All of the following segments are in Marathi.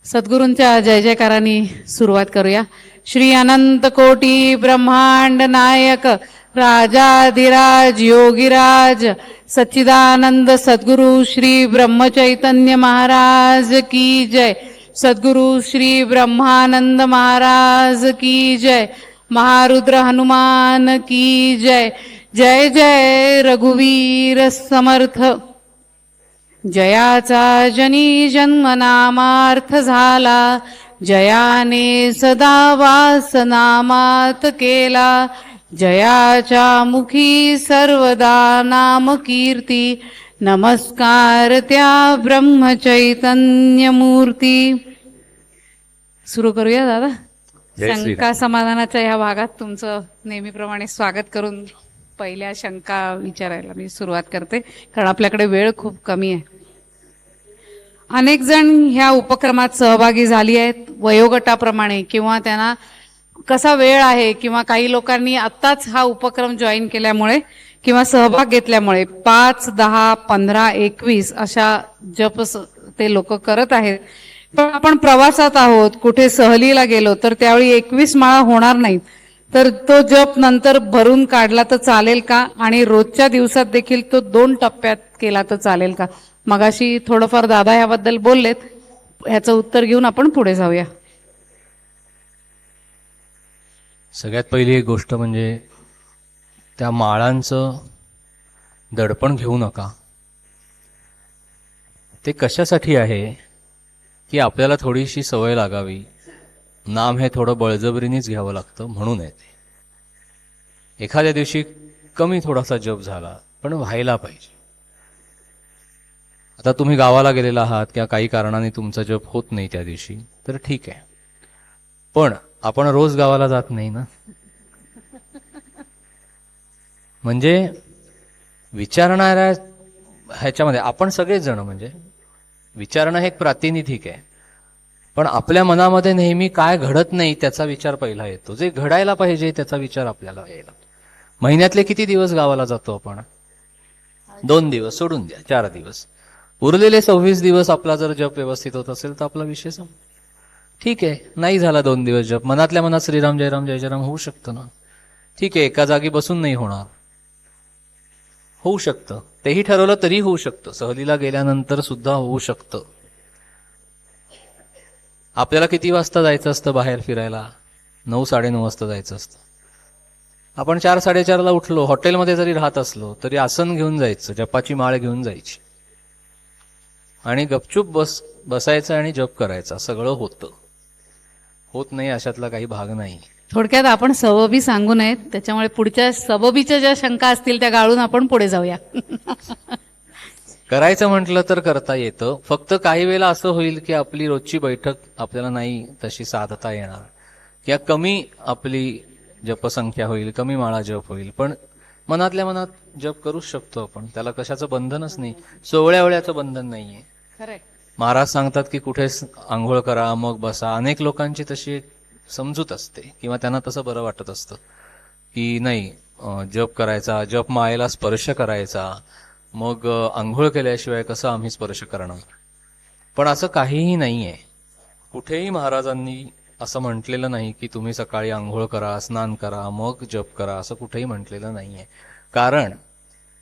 सद्गुरूंच्या जय जयकारांनी सुरुवात करूया. श्री अनंत कोटी ब्रह्मांड नायक राजाधिराज योगीराज सच्चिदानंद सद्गुरु श्री ब्रह्मचैतन्य महाराज की जय. सद्गुरु श्री ब्रह्मानंद महाराज की जय. महारुद्र हनुमान की जय. जय जय रघुवीर समर्थ. जयाचा जनी जन्मनामार्थ झाला, जयाने सदा वास नामात केला. जयाच्या मुखी सर्वदा नाम कीर्ती, नमस्कार त्या ब्रह्मचैतन्य मूर्ती. सुरू करूया दादा. शंका समाधानाच्या ह्या भागात तुमचं नेहमीप्रमाणे स्वागत करून पहिल्या शंका विचारायला मी सुरुवात करते, कारण आपल्याकडे वेळ खूप कमी आहे. अनेक जण ह्या उपक्रमात सहभागी झाली आहेत, वयोगटाप्रमाणे किंवा त्यांना कसा वेळ आहे, किंवा काही लोकांनी आत्ताच हा उपक्रम जॉईन केल्यामुळे किंवा सहभाग घेतल्यामुळे 5, 10, 15, 21 अशा जप ते लोक करत आहेत. पण आपण प्रवासात आहोत, कुठे सहलीला गेलो तर त्यावेळी 21 माळा होणार नाहीत, तर तो जप नंतर भरून काढला तर चालेल का, आणि रोजच्या दिवसात देखील तो 2 टप्प्यात केला तर चालेल का. मगाशी थोडंफार दादा याबद्दल बोललेत, ह्याचं उत्तर घेऊन आपण पुढे जाऊया. सगळ्यात पहिली एक गोष्ट म्हणजे त्या माळांचं दडपण घेऊ नका. ते कशासाठी आहे की आपल्याला थोडीशी सवय लागावी. नाम हे थोडं बळजबरीनेच घ्यावं लागतं म्हणून आहे ते. एखाद्या दिवशी कमी थोडासा जप झाला पण व्हायला पाहिजे. आता तुम्ही गावाला गेलेला आहात किंवा काही कारणाने तुमचा जप होत नाही त्या दिवशी, तर ठीक आहे, पण आपण रोज गावाला जात नाही ना. म्हणजे विचारणाऱ्या ह्याच्यामध्ये आपण सगळेच जण, म्हणजे विचारणं हे एक प्रातिनिधिक आहे, पण आपल्या मनामध्ये नेहमी काय घडत नाही त्याचा विचार पहिला येतो. जे घडायला पाहिजे त्याचा विचार आपल्याला यायला. महिन्यातले किती दिवस गावाला जातो आपण? 2 दिवस सोडून द्या, 4 दिवस. उरलेले 26 दिवस आपला जर जप व्यवस्थित होत असेल तर आपला विषय संपला. ठीक आहे, नाही झाला 2 दिवस जप, मनातल्या मनात श्रीराम जयराम जय जयराम होऊ शकतं ना. ठीक आहे, एका जागी बसून नाही होणार, होऊ शकतं, तेही ठरवलं तरी होऊ शकतं, सहलीला गेल्यानंतर सुद्धा होऊ शकतं. आपल्याला किती वाजता जायचं असतं बाहेर फिरायला? 9, 9:30 वाजता जायचं असतं. आपण 4, 4:30ला उठलो, हॉटेलमध्ये जरी राहत असलो तरी आसन घेऊन जायचं, जपाची माळ घेऊन जायची आणि गपचूप बसायचं आणि जप करायचा. सगळं होतं, होत नाही अशातला काही भाग नाही. थोडक्यात आपण सबबी सांगू नयेत, त्याच्यामुळे पुढच्या सबबीच्या ज्या शंका असतील त्या गाळून आपण पुढे जाऊया. करायचं म्हटलं तर करता येतं, फक्त काही वेळेला असं होईल की आपली रोजची बैठक आपल्याला नाही तशी साधता येणार, किंवा कमी आपली जपसंख्या होईल, कमी माळा जप होईल, पण मनातल्या मनात जप करूच शकतो आपण. त्याला कशाचं बंधनच नाही, सोवळ्यावळ्याचं बंधन नाहीये. खरंय. महाराज सांगतात की कुठे आंघोळ करा मग बसा. अनेक लोकांची तशी समजूत असते किंवा त्यांना तसं बरं वाटत असतं की नाही, जप करायचा, जप मायेला स्पर्श करायचा, मग आंघोळ केल्याशिवाय कसं आम्ही स्पर्श करणार. पण असं काहीही नाहीये. कुठेही महाराजांनी असं म्हटलेलं नाही की तुम्ही सकाळी आंघोळ करा, स्नान करा, मग जप करा, असं कुठेही म्हटलेलं नाहीये. कारण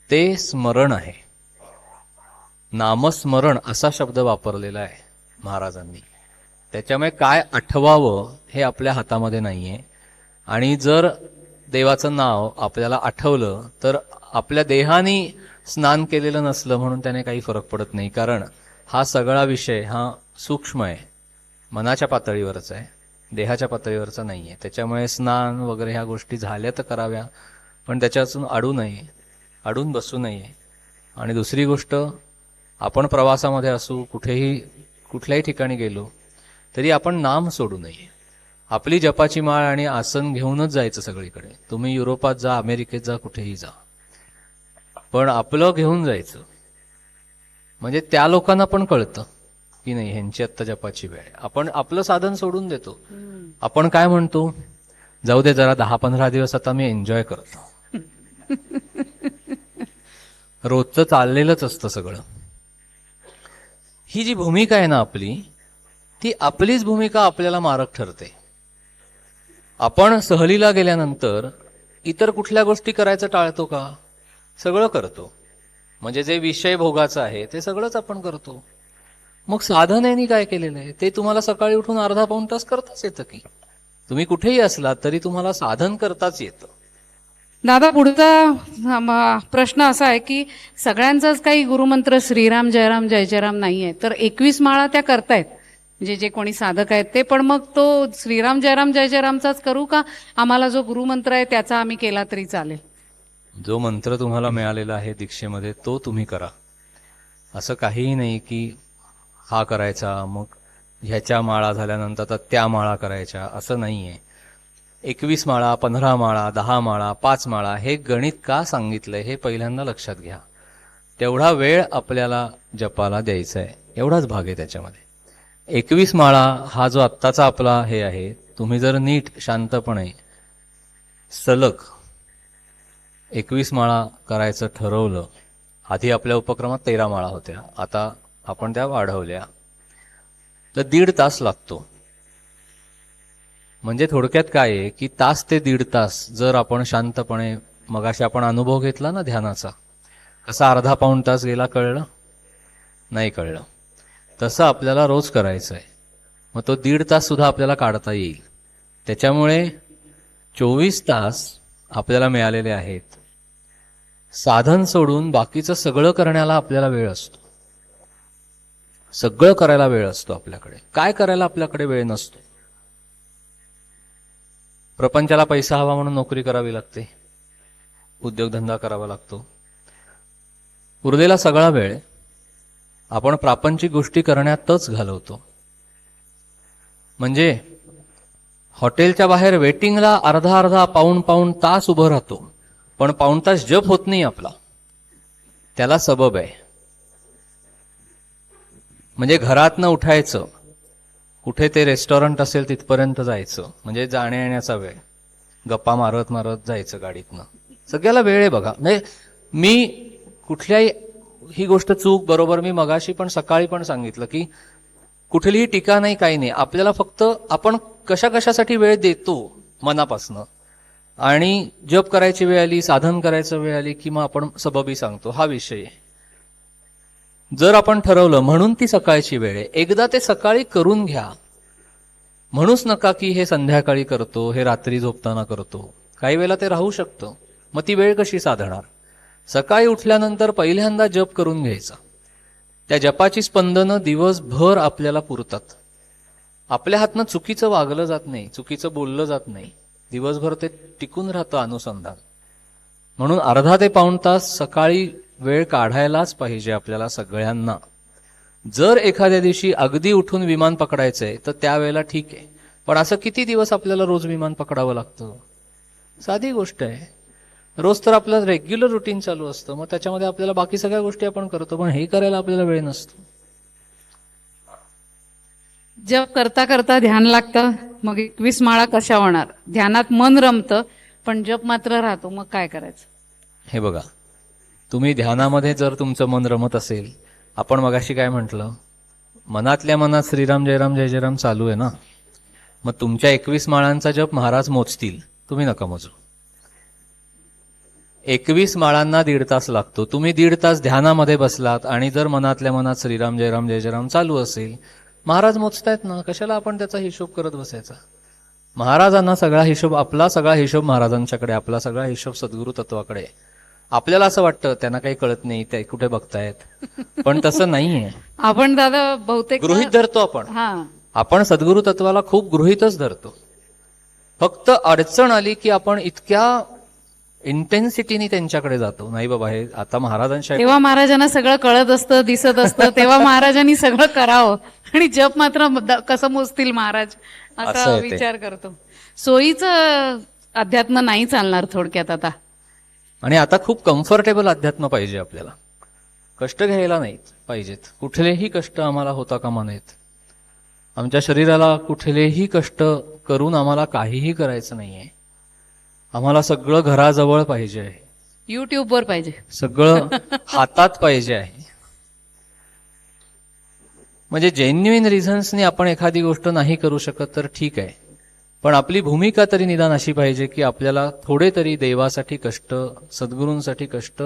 ते स्मरण आहे, नामस्मरण असा शब्द वापरलेला आहे महाराजांनी. त्याच्यामुळे काय आठवावं हे आपल्या हातामध्ये नाहीये. आणि जर देवाचं नाव आपल्याला आठवलं तर आपल्या देहाने स्नान केलेलं नसलं म्हणून त्याने काही फरक पडत नाही, कारण हा सगळा विषय हा सूक्ष्म आहे, मनाच्या पातळीवरच आहे, देहाच्या पातळीवरचा नाहीये. त्याच्यामुळे स्नान वगैरे ह्या गोष्टी झाल्या तर कराव्या, पण त्याच्यातून अडून बसू नये. आणि दुसरी गोष्ट, आपण प्रवासामध्ये असू, कुठल्याही ठिकाणी गेलो तरी आपण नाम सोडू नये. आपली जपाची माळ आणि आसन घेऊनच जायचं सगळीकडे. तुम्ही युरोपात जा, अमेरिकेत जा, कुठेही जा, पण आपलं घेऊन जायचं. म्हणजे त्या लोकांना पण कळतं की नाही ह्यांची आत्ता जपाची वेळ. आपण आपलं साधन सोडून देतो. आपण काय म्हणतो, जाऊ दे जरा 10-15 दिवस आता मी एन्जॉय करतो. रोजचं चाललेलंच असतं सगळं. ही जी भूमिका आहे ना आपली, ती आपलीच भूमिका आपल्याला मारक ठरते. आपण सहलीला गेल्यानंतर इतर कुठल्या गोष्टी करायचं टाळतो का? सगळं करतो. म्हणजे जे विषय भोगाचं आहे ते सगळंच आपण करतो. मग साधनेने काय केलेलं आहे ते तुम्हाला सकाळी उठून अर्धा पाऊण तास करताच येतं की. तुम्ही कुठेही असलात तरी तुम्हाला साधन करताच येतं. दादा पुढचा प्रश्न असा आहे की सगळ्यांचाच काही गुरुमंत्र श्रीराम जयराम जय जयराम नाही आहे, तर 21 माळा त्या करतायत म्हणजे जे कोणी साधक आहेत ते, पण मग तो श्रीराम जयराम जय जयरामचाच करू का आम्हाला जो गुरुमंत्र आहे त्याचा आम्ही केला तरी चालेल? जो मंत्र तुम्हाला मिळालेला आहे दीक्षेमध्ये तो तुम्ही करा. असं काहीही नाही की हा करायचा मग ह्याच्या माळा झाल्यानंतर तर त्या माळा करायच्या, असं नाहीये. 21 माळा, 15 माळा, 10 माळा, 5 माळा हे गणित का सांगितलंय हे पहिल्यांदा लक्षात घ्या. तेवढा वेळ आपल्याला जपाला द्यायचा आहे, एवढाच भाग आहे त्याच्यामध्ये. 21 माळा हा जो आत्ताचा आपला हे आहे, तुम्ही जर नीट शांतपणे सलग 21 माळा करायचं ठरवलं. आधी आपल्या उपक्रमात 13 माळा होत्या, आता आपण त्या वाढवल्या, तर 1.5 तास लागतो. म्हणजे थोडक्यात काय आहे की तास ते 1.5 तास जर आपण शांतपणे, मगाशी आपण अनुभव घेतला ना ध्यानाचा, कसा अर्धा पाऊण तास गेला कळलं नाही? कळलं. तसं आपल्याला रोज करायचं आहे. मग तो 1.5 तास सुद्धा आपल्याला काढता येईल. त्याच्यामुळे 24 तास आपल्याला मिळालेले आहेत. साधन सोडून बाकीचं सगळं करण्याला आपल्याला वेळ असतो. सगळं करायला वेळ असतो आपल्याकडे. काय करायला आपल्याकडे वेळ नसतो? प्रपंचाला पैसा हवा म्हणून नोकरी करावी लागते, उद्योगधंदा करावा लागतो. उरलेला सगळा वेळ आपण प्रापंचिक गोष्टी करण्यातच घालवतो. म्हणजे हॉटेलच्या बाहेर वेटिंगला अर्धा पाऊण तास उभं राहतो, पण पाऊण तास जप होत नाही आपला. त्याला सबब आहे. म्हणजे घरातनं उठायचं, कुठे ते रेस्टॉरंट असेल तिथपर्यंत जायचं, म्हणजे जाण्या येण्याचा वेळ, गप्पा मारत मारत जायचं गाडीतनं, सगळ्याला वेळ आहे बघा. म्हणजे मी कुठल्याही ही गोष्ट चूक बरोबर, मी मगाशी पण सकाळी पण सांगितलं की कुठलीही टीका नाही, काही नाही. आपल्याला फक्त आपण कशासाठी वेळ देतो मनापासनं, आणि जप करायची वेळ आली, साधन करायचं वेळ आली की मग आपण सबबी सांगतो, हा विषय आहे. जर आपण ठरवलं म्हणून ती सकाळची वेळ आहे, एकदा ते सकाळी करून घ्या. म्हणूच नका की हे संध्याकाळी करतो, हे रात्री झोपताना करतो. काही वेळेला ते राहू शकतं. मग ती वेळ कशी साधणार? सकाळी उठल्यानंतर पहिल्यांदा जप करून घ्यायचा. त्या जपाची स्पंदनं दिवसभर आपल्याला पुरतात. आपल्या हातनं चुकीचं वागलं जात नाही, चुकीचं बोललं जात नाही. दिवसभर ते टिकून राहतं अनुसंधान. म्हणून अर्धा ते पाऊण तास सकाळी वेळ काढायलाच पाहिजे आपल्याला सगळ्यांना. जर एखाद्या दिवशी अगदी उठून विमान पकडायचंय तर त्यावेळेला ठीक आहे, पण असं किती दिवस आपल्याला रोज विमान पकडावं लागतं? साधी गोष्ट आहे. रोज तर आपलं रेग्युलर रुटीन चालू असतं, मग त्याच्यामध्ये आपल्याला बाकी सगळ्या गोष्टी आपण करतो, पण हे करायला आपल्याला वेळ नसतो. जप करता करता ध्यान लागतं, मग 21 माळा कशा होणार? ध्यानात मन रमतं पण जप मात्र राहतो, मग काय करायचं? हे बघा, तुम्ही ध्यानामध्ये जर तुमचं मन रमत असेल, आपण मगाशी काय म्हटलं, मनातल्या मनात श्रीराम जयराम जय जयराम चालू आहे ना, मग तुमच्या 21 माळांचा जप महाराज मोजतील, तुम्ही नका मोजू. 21 माळांना 1.5 तास लागतो. तुम्ही 1.5 तास ध्यानामध्ये बसलात आणि जर मनातल्या मनात श्रीराम जयराम जय जयराम चालू असेल, महाराज मोजतायत ना, कशाला आपण त्याचा हिशोब करत बसायचा? महाराजांना सगळा हिशोब, आपला सगळा हिशोब महाराजांच्याकडे, आपला सगळा हिशोब सद्गुरु तत्वाकडे. आपल्याला असं वाटतं त्यांना काही कळत नाही, ते कुठे बघतायत, पण तसं नाहीये. आपण दादा बहुतेक गृहीत धरतो आपण. हा, आपण सद्गुरु तत्वाला खूप गृहीतच धरतो. फक्त अडचण आली की आपण इतक्या इंटेन्सिटीने त्यांच्याकडे जातो, नाही बाबा हे आता महाराजांच्या. तेव्हा महाराजांना सगळं कळत असतं, दिसत असतं, तेव्हा महाराजांनी सगळं करावं, आणि जप मात्र कसं मोजतील महाराज असं असा आहे ते. विचार करतो. सोयीचं अध्यात्म नाही चालणार थोडक्यात आता. आणि आता खूप कम्फर्टेबल अध्यात्म पाहिजे आपल्याला. कष्ट घ्यायला नाहीत पाहिजेत, कुठलेही कष्ट आम्हाला होता कामा नयेत. आमच्या शरीराला कुठलेही कष्ट करून आम्हाला काहीही करायचं नाहीये. आम्हाला सगळं घराजवळ पाहिजे आहे, युट्यूबवर पाहिजे, सगळं हातात पाहिजे आहे. म्हणजे जेन्युइन रिझन्सनी आपण एखादी गोष्ट नाही करू शकत तर ठीक आहे, पण आपली भूमिका तरी निदान अशी पाहिजे की आपल्याला थोडे तरी देवासाठी कष्ट, सद्गुरूंसाठी कष्ट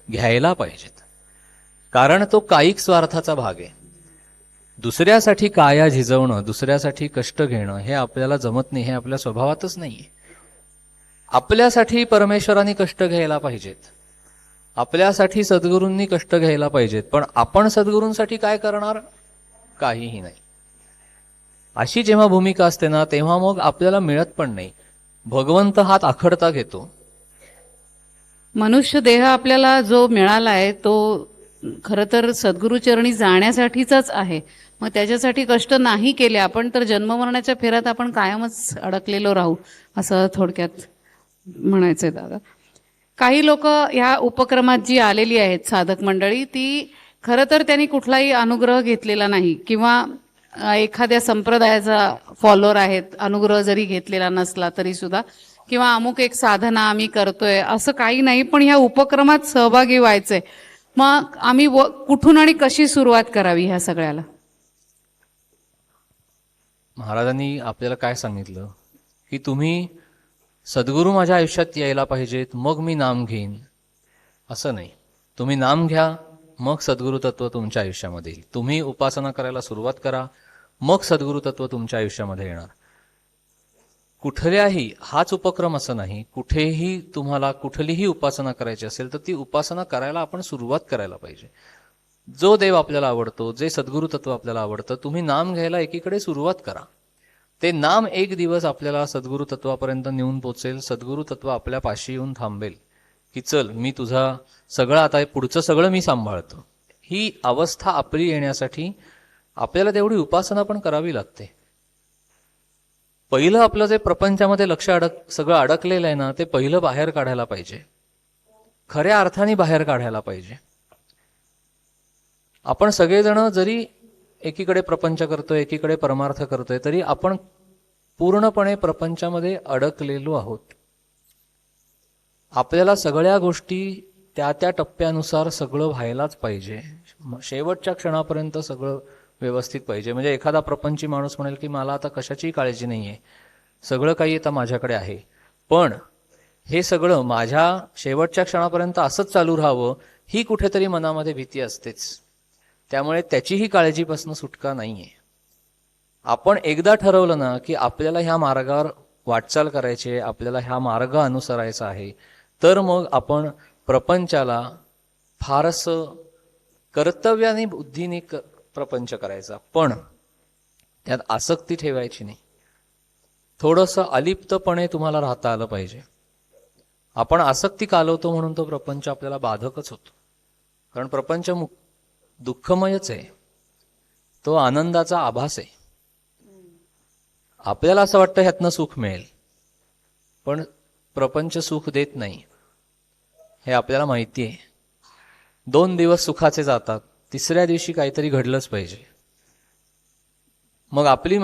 घ्यायला पाहिजेत. कारण तो कायिक स्वार्थाचा भाग आहे. दुसऱ्यासाठी काया झिजवणं, दुसऱ्यासाठी कष्ट घेणं हे आपल्याला जमत नाही, हे आपल्या स्वभावातच नाहीये. आपल्यासाठी परमेश्वरांनी कष्ट घ्यायला पाहिजेत, आपल्यासाठी सद्गुरूंनी कष्ट घ्यायला पाहिजेत, पण आपण सद्गुरूंसाठी काय करणार? काहीही नाही. अशी जेव्हा भूमिका असते ना, तेव्हा मग आपल्याला मिळत पण नाही. भगवंत हात आखडता घेतो. मनुष्य देह आपल्याला जो मिळाला आहे तो खरं तर सद्गुरुचरणी जाण्यासाठीचाच आहे. मग त्याच्यासाठी कष्ट नाही केले आपण तर जन्ममरणाच्या फेऱ्यात आपण कायमच अडकलेलो राहू, असं थोडक्यात म्हणायचंय दादा. काही लोक ह्या उपक्रमात जी आलेली आहेत साधक मंडळी, ती खरं तर त्यांनी कुठलाही अनुग्रह घेतलेला नाही किंवा एखाद्या संप्रदायाचा फॉलोअर आहेत, अनुग्रह जरी घेतलेला नसला तरी सुद्धा, किंवा अमुक एक साधना आम्ही करतोय असं काही नाही, पण ह्या उपक्रमात सहभागी व्हायचंय. मग आम्ही कुठून आणि कशी सुरुवात करावी ह्या सगळ्याला? महाराजांनी आपल्याला काय सांगितलं की तुम्ही सद्गुरू माझ्या आयुष्यात यायला पाहिजेत मग मी नाम घेईन, असं नाही. तुम्ही नाम घ्या, मग सद्गुरू तत्व तुमच्या आयुष्यामध्ये येईल. तुम्ही उपासना करायला सुरुवात करा, मग सद्गुरू तत्व तुमच्या आयुष्यामध्ये येणार. कुठल्याही, हाच उपक्रम असं नाही, कुठेही तुम्हाला कुठलीही उपासना करायची असेल तर ती उपासना करायला आपण सुरुवात करायला पाहिजे. जो देव आपल्याला आवडतो, जे सद्गुरू तत्व आपल्याला आवडतं, तुम्ही नाम घ्यायला एकीकडे सुरुवात करा. ते नाम एक दिवस आपल्याला सद्गुरू तत्वापर्यंत नेऊन पोचेल. सद्गुरू तत्व आपल्या पाशी येऊन थांबेल की चल मी तुझा सगळं, आता पुढचं सगळं मी सांभाळतो. ही अवस्था आपली येण्यासाठी आपल्याला तेवढी उपासना पण करावी लागते. पहिलं आपलं जे प्रपंचामध्ये लक्ष सगळं अडकलेलं आहे ना, ते पहिलं बाहेर काढायला पाहिजे, खऱ्या अर्थाने बाहेर काढायला पाहिजे. आपण सगळेजण जरी एकीकडे प्रपंच करतोय, एकीकडे परमार्थ करतोय, तरी आपण पूर्णपणे प्रपंचामध्ये अडकलेलो आहोत. आपल्याला सगळ्या गोष्टी त्या त्या टप्प्यानुसार सगळं व्हायलाच पाहिजे. शेवटच्या क्षणापर्यंत सगळं व्यवस्थित पाहिजे. म्हणजे एखादा प्रपंची माणूस म्हणेल की मला आता कशाची काळजी नाहीये, सगळं काही आता माझ्याकडे आहे, पण हे सगळं माझ्या शेवटच्या क्षणापर्यंत असंच चालू राहावं ही कुठेतरी मनामध्ये भीती असतेच. त्यामुळे त्याचीही काळजीपासून सुटका नाहीये. आपण एकदा ठरवलं ना की आपल्याला ह्या मार्गावर वाटचाल करायची आहे, आपल्याला ह्या मार्ग अनुसरायचा आहे, तर मग आपण प्रपंचाला फारसं कर्तव्याने बुद्धीने प्रपंच करायचा, पण त्यात आसक्ती ठेवायची नाही. थोडंसं अलिप्तपणे तुम्हाला राहता आलं पाहिजे. आपण आसक्ती कालवतो म्हणून तो प्रपंच आपल्याला बाधकच होतो. कारण प्रपंच दुःखमयच आहे, तो आनंदाचा आभास आहे. आपल्याला असं वाटतं ह्यातनं सुख मिळेल, पण प्रपंच सुख देत नाही हे आपल्याला माहिती आहे. 2 दिवस सुखाचे जातात, तिसऱ्या दिवशी काहीतरी घडलंच पाहिजे. मग आपली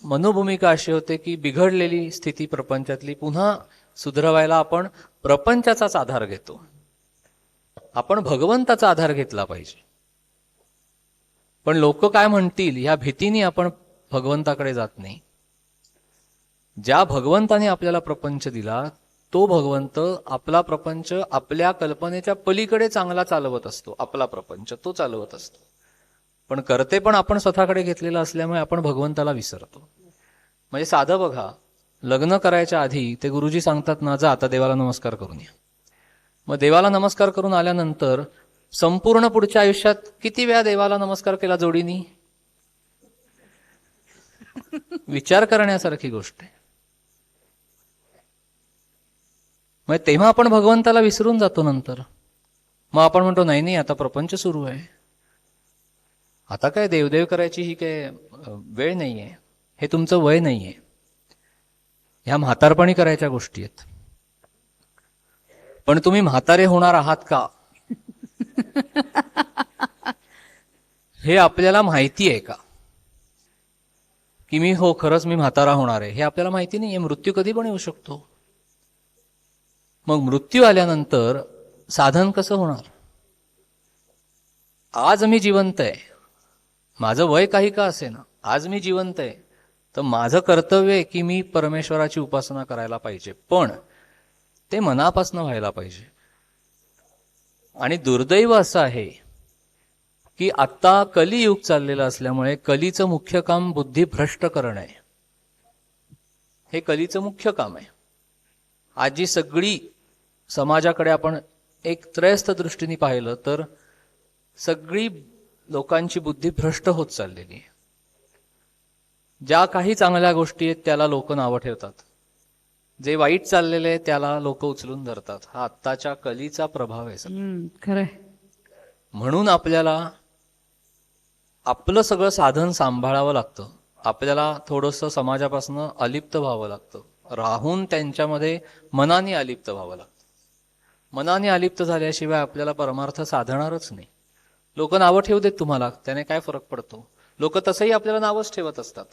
मनोभूमिका अशी होते की बिघडलेली स्थिती प्रपंचातली पुन्हा सुधरवायला आपण प्रपंचाचाच आधार घेतो. आपण भगवंताचा आधार घेतला पाहिजे. पण लोक काय म्हणतील ह्या भीतीने आपण भगवंताकडे जात नाही. ज्या भगवंताने आपल्याला प्रपंच दिला तो भगवंत आपला प्रपंच आपल्या कल्पनेच्या पलीकडे चांगला चालवत असतो. आपला प्रपंच तो चालवत असतो, पण करते पण आपण स्वतःकडे घेतलेला असल्यामुळे आपण भगवंताला विसरतो. म्हणजे साधं बघा, लग्न करायच्या आधी ते गुरुजी सांगतात ना, जा आता देवाला नमस्कार करून या. मग देवाला नमस्कार करून आल्यानंतर संपूर्ण पुढच्या आयुष्यात किती वेळा देवाला नमस्कार केला जोडीनी? विचार करण्यासारखी गोष्ट आहे. मग तेव्हा आपण भगवंताला विसरून जातो. नंतर मग आपण म्हणतो नाही नाही आता प्रपंच सुरू आहे, आता काय देवदेव करायची ही काय वेळ नाहीये, हे तुमचं वय नाहीये, ह्या म्हातारपणी करायच्या गोष्टी आहेत. पण तुम्ही म्हातारे होणार आहात का हे आपल्याला माहिती आहे का? की मी हो खरंच मी म्हातारा होणार आहे हे आपल्याला माहिती नाहीये. मृत्यू कधी पण येऊ शकतो. मग मृत्यू आल्यानंतर साधन कसं होणार? आज मी जिवंत आहे, माझं वय काही का असेना, आज मी जिवंत आहे, तर माझं कर्तव्य आहे की मी परमेश्वराची उपासना करायला पाहिजे, पण ते मनापासून व्हायला पाहिजे. आणि दुर्दैव असं आहे की आत्ता कलियुग चाललेलं असल्यामुळे कलीचं मुख्य काम बुद्धी भ्रष्ट करणं आहे. हे कलीचं मुख्य काम आहे. आज जी सगळी समाजाकडे आपण एक त्रयस्थ दृष्टीने पाहिलं तर सगळी लोकांची बुद्धी भ्रष्ट होत चाललेली आहे. ज्या काही चांगल्या गोष्टी आहेत त्याला लोक नावं ठेवतात, जे वाईट चाललेले आहे त्याला लोक उचलून धरतात. हा आत्ताच्या कलीचा प्रभाव आहे सगळा. खरंय. म्हणून आपल्याला आपलं सगळं साधन सांभाळावं लागतं. आपल्याला थोडंसं समाजापासून अलिप्त व्हावं लागतं, राहून त्यांच्यामध्ये मनाने अलिप्त व्हावं लागतं. मनाने अलिप्त झाल्याशिवाय आपल्याला परमार्थ साधणारच नाही. लोक नावं ठेवू देत तुम्हाला, त्याने काय फरक पडतो? लोक तसंही आपल्याला नावच ठेवत असतात,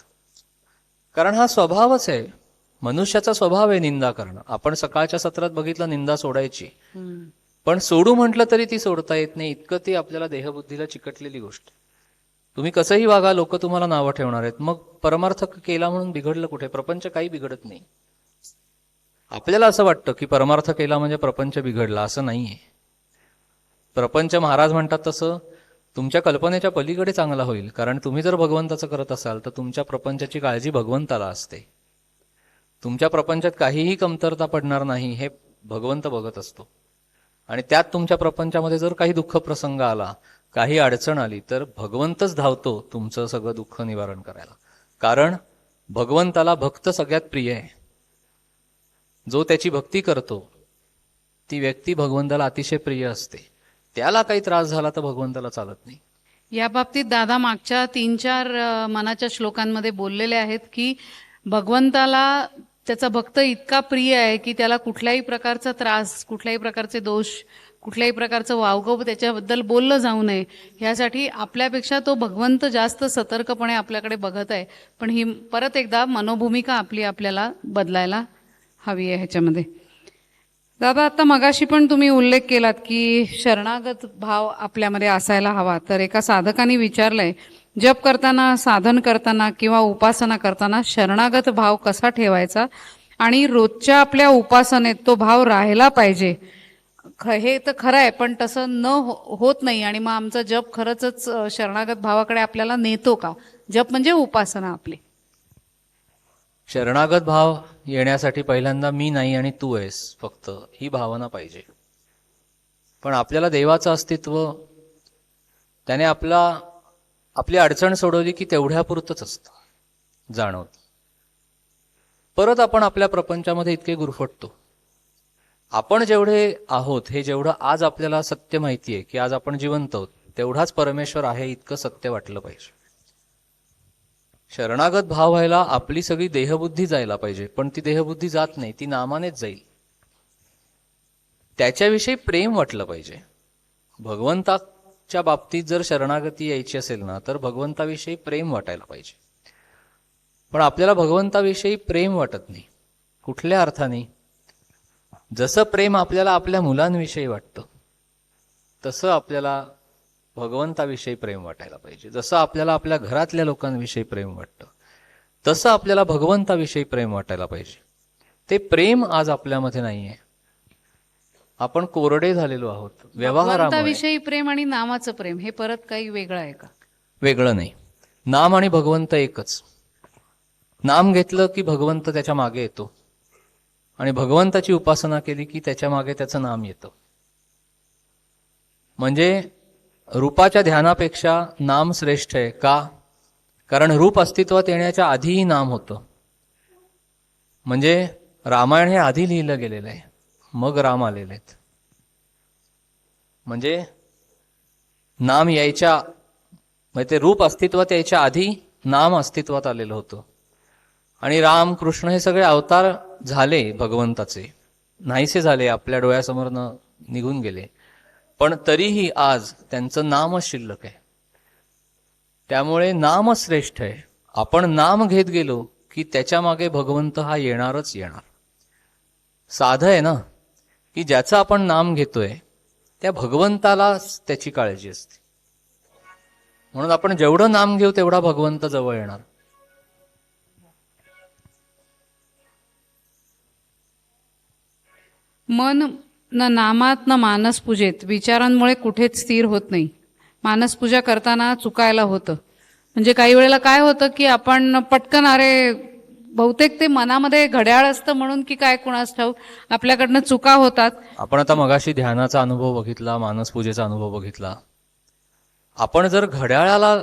कारण हा स्वभावच आहे. मनुष्याचा स्वभाव आहे निंदा करणं. आपण सकाळच्या सत्रात बघितलं निंदा सोडायची, पण सोडू म्हटलं तरी ती सोडता येत नाही, इतकं ती आपल्याला देहबुद्धीला चिकटलेली गोष्ट. तुम्ही कसंही वागा, लोक तुम्हाला नावं ठेवणार आहेत. मग परमार्थ केला म्हणून बिघडलं कुठे? प्रपंच काही बिघडत नाही. आपल्याला असं वाटतं की परमार्थ केला म्हणजे प्रपंच बिघडला, असं नाहीये. प्रपंच महाराज म्हणतात तसं तुमच्या कल्पनेच्या पलीकडे चांगला होईल, कारण तुम्ही जर भगवंताचं करत असाल तर तुमच्या प्रपंचाची काळजी भगवंताला असते. तुमच्या प्रपंचात काहीही कमतरता पडणार नाही हे भगवंत बघत असतो. आणि त्यात तुमच्या प्रपंचामध्ये जर काही दुःख प्रसंग आला, काही अडचण आली, तर भगवंतच धावतो तुमचं सगळं दुःख निवारण करायला. कारण भगवंताला भक्त सगळ्यात प्रिय आहे. जो त्याची भक्ती करतो ती व्यक्ती भगवंताला अतिशय प्रिय असते. त्याला काही त्रास झाला तर भगवंताला चालत नाही. या बाबतीत दादा मागच्या 3-4 मनाच्या श्लोकांमध्ये बोललेले आहेत की भगवंताला त्याचा भक्त इतका प्रिय आहे की त्याला कुठल्याही प्रकारचा त्रास, कुठल्याही प्रकारचे दोष, कुठल्याही प्रकारचं वावगं त्याच्याबद्दल बोललं जाऊ नये, ह्यासाठी आपल्यापेक्षा तो भगवंत जास्त सतर्कपणे आपल्याकडे बघत आहे. पण ही परत एकदा मनोभूमिका आपल्याला बदलायला हवी आहे ह्याच्यामध्ये. दादा, आता मगाशी पण तुम्ही उल्लेख केलात की शरणागत भाव आपल्यामध्ये असायला हवा. तर एका साधकाने विचारलंय, जप करताना, साधन करताना किंवा उपासना करताना शरणागत भाव कसा ठेवायचा आणि रोजच्या आपल्या उपासनेत तो भाव राहायला पाहिजे. हे तर खरं आहे, पण तसं होत नाही. आणि मग आमचा जप खरंच शरणागत भावाकडे आपल्याला नेतो का? जप म्हणजे उपासना आपली. शरणागत भाव येण्यासाठी पहिल्यांदा मी नाही आणि तू आहेस फक्त, ही भावना पाहिजे. पण आपल्याला देवाचं अस्तित्व, त्याने आपली अडचण सोडवली की तेवढ्यापुरतंच असतं जाणवत. परत आपण आपल्या प्रपंचामध्ये इतके गुरफटतो. आपण जेवढे आहोत, हे जेवढं आज आपल्याला सत्य माहिती आहे की आज आपण जिवंत आहोत, तेवढाच परमेश्वर आहे इतकं सत्य वाटलं पाहिजे. शरणागत भाव व्हायला आपली सगळी देहबुद्धी जायला पाहिजे, पण ती देहबुद्धी जात नाही, ती नामानेच जाईल. त्याच्याविषयी प्रेम वाटलं पाहिजे. भगवंताच्या बाबतीत जर शरणागती यायची असेल ना, तर भगवंताविषयी प्रेम वाटायला पाहिजे. पण आपल्याला भगवंताविषयी प्रेम वाटत नाही. कुठल्या अर्थाने? जसं प्रेम आपल्याला आपल्या मुलांविषयी वाटतं, तसं आपल्याला भगवंताविषयी प्रेम वाटायला पाहिजे. जसं आपल्याला आपल्या घरातल्या लोकांविषयी प्रेम वाटतं, तसं आपल्याला भगवंताविषयी प्रेम वाटायला पाहिजे. ते प्रेम आज आपल्यामध्ये नाहीये. आपण कोरडे झालेलो आहोत व्यवहारामुळे. भगवंताविषयी प्रेम आणि नामाचं प्रेम हे परत काही वेगळं आहे का? वेगळं नाही. नाम आणि भगवंत एकच. नाम घेतलं की भगवंत त्याच्या मागे येतो, आणि भगवंताची उपासना केली की त्याच्या मागे त्याचं नाम येतं. म्हणजे रूपाच्या ध्यानापेक्षा नाम श्रेष्ठ आहे. का? कारण रूप अस्तित्वात येण्याच्या आधीही नाम होतं. म्हणजे रामायण हे आधी लिहिलं गेलेलं आहे, मग राम आलेले आहेत. म्हणजे नाम यायच्या, म्हणजे ते रूप अस्तित्वात यायच्या आधी नाम अस्तित्वात आलेलं होतं. आणि राम, कृष्ण हे सगळे अवतार झाले भगवंताचे, नाहीसे झाले, आपल्या डोळ्यासमोरनं निघून गेले, पण तरीही आज त्यांचं नामच शिल्लक आहे. त्यामुळे नामच श्रेष्ठ आहे. आपण नाम घेत गेलो की त्याच्या मागे भगवंत हा येणारच येणार. साधं आहे ना, की ज्याचं आपण नाम घेतोय त्या भगवंताला त्याची काळजी असते. म्हणून आपण जेवढं नाम घेऊ तेवढा भगवंत जवळ येणार. मन न नामात न मानस पूजेत विचारांमुळे कुठेच स्थिर होत नाही. मानस पूजा करताना चुकायला होतं. म्हणजे काही वेळेला काय होतं की आपण पटकन अरे बहुतेक ते मनामध्ये घड्याळ असतं म्हणून की काय कुणास ठाऊक आपल्याकडनं चुका होतात. आपण आता मगाशी ध्यानाचा अनुभव बघितला, मानस पूजेचा अनुभव बघितला. आपण जर घड्याळाला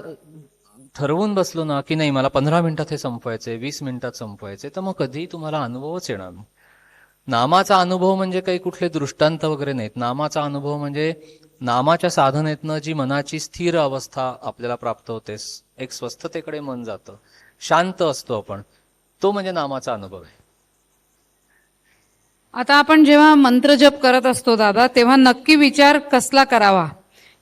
ठरवून बसलो ना की नाही मला 15 मिनिटात हे संपवायचे, 20 मिनिटात संपवायचे, तर मग कधीही तुम्हाला अनुभवच येणार नाही. नामाचा अनुभव म्हणजे काही कुठले दृष्टांत वगैरे नाहीत. नामाचा अनुभव म्हणजे नामाच्या साधनेतनं जी मनाची स्थिर अवस्था आपल्याला प्राप्त होते, एक स्वस्थतेकडे मन जातं, शांत असतो आपण, तो म्हणजे नामाचा अनुभव आहे. आता आपण जेव्हा मंत्र जप करत असतो दादा, तेव्हा नक्की विचार कसला करावा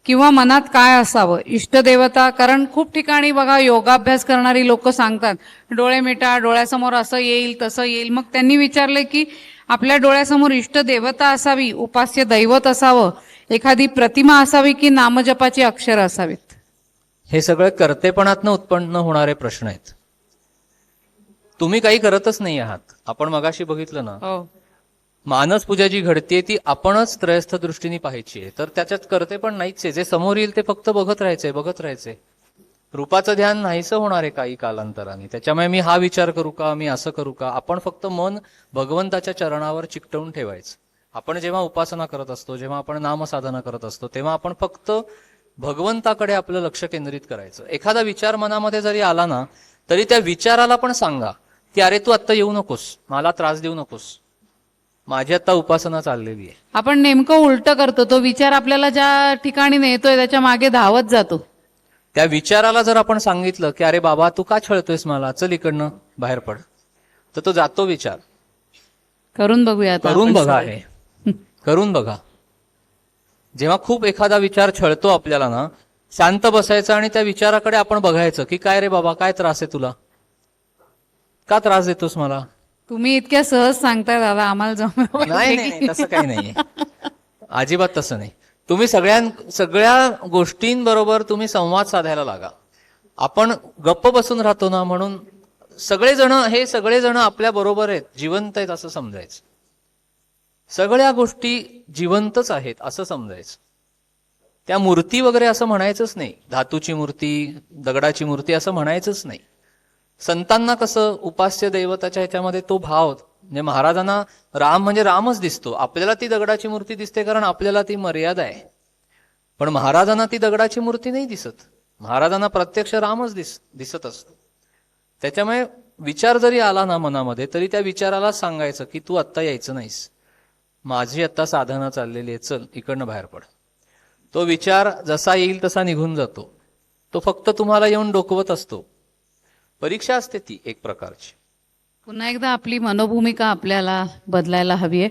किंवा मनात काय असावं? इष्टदेवता, कारण खूप ठिकाणी बघा योगाभ्यास करणारी लोक सांगतात डोळे मिटा, डोळ्यासमोर असं येईल तसं येईल. मग त्यांनी विचारले की आपल्या डोळ्यासमोर इष्टदेवता असावी, उपास्य दैवत असावं, एखादी प्रतिमा असावी की नामजपाची अक्षर असावीत? हे सगळे कर्तेपणातनं उत्पन्न होणारे प्रश्न आहेत. तुम्ही काही करतच नाही आहात. आपण मगाशी बघितलं ना, हो, मानस पूजा जी घडते ती आपणच त्रयस्थ दृष्टीने पाहायची आहे. तर त्याच्यात करते पण नाहीच आहे. जे समोर येईल ते फक्त बघत राहायचंय. रूपाचं ध्यान नाहीसं होणार आहे काही कालांतराने. त्याच्यामुळे मी हा विचार करू का, मी असं करू का, आपण फक्त मन भगवंताच्या चरणावर चिकटवून ठेवायचं. आपण जेव्हा उपासना करत असतो, जेव्हा आपण नामसाधना करत असतो, तेव्हा आपण फक्त भगवंताकडे आपलं लक्ष केंद्रित करायचं. एखादा विचार मनामध्ये जरी आला ना तरी त्या विचाराला पण सांगा की अरे तू आत्ता येऊ नकोस, मला त्रास देऊ नकोस, माझी आता उपासना चाललेली आहे. आपण नेमकं उलटं करतो. तो विचार आपल्याला ज्या ठिकाणी नेतोय त्याच्या मागे धावत जातो. त्या विचाराला जर आपण सांगितलं की अरे बाबा तू का छळतोयस मला, चल इकडनं बाहेर पड, तर तो जातो विचार. करून बघूया आता करून आपण बघा, सगळे. हे करून बघा. जेव्हा खूप एखादा विचार छळतो आपल्याला ना, शांत बसायचं आणि त्या विचाराकडे आपण बघायचं की काय रे बाबा, काय त्रास आहे तुला, का त्रास देतोस मला? तुम्ही इतक्या सहज सांगताय दादा, आम्हाला जमलं नाही नाही नाही, तसं काही नाहीये, अजिबात तसं नाही. तुम्ही सगळ्या गोष्टींबरोबर तुम्ही संवाद साधायला लागा. आपण गप्प बसून राहतो ना, म्हणून सगळेजण आपल्या बरोबर आहेत, जिवंत आहेत असं समजायचं. सगळ्या गोष्टी जिवंतच आहेत असं समजायचं. त्या मूर्ती वगैरे असं म्हणायचंच नाही. धातूची मूर्ती, दगडाची मूर्ती असं म्हणायचंच नाही. संतांना कसं उपास्य दैवताच्या ह्याच्यामध्ये तो भाव, म्हणजे महाराजांना राम म्हणजे रामच दिसतो. आपल्याला ती दगडाची मूर्ती दिसते कारण आपल्याला ती मर्यादा आहे. पण महाराजांना ती दगडाची मूर्ती नाही दिसत. महाराजांना प्रत्यक्ष रामच दिसत असतो. त्याच्यामुळे विचार जरी आला ना मनामध्ये, तरी त्या विचाराला सांगायचं की तू आत्ता यायचं नाहीस, माझी आत्ता साधना चाललेली आहे, चल इकडनं बाहेर पड. तो विचार जसा येईल तसा निघून जातो. तो फक्त तुम्हाला येऊन डोकवत असतो. परीक्षा असते ती एक प्रकारची. पुन्हा एकदा आपली मनोभूमिका आपल्याला बदलायला हवी आहे.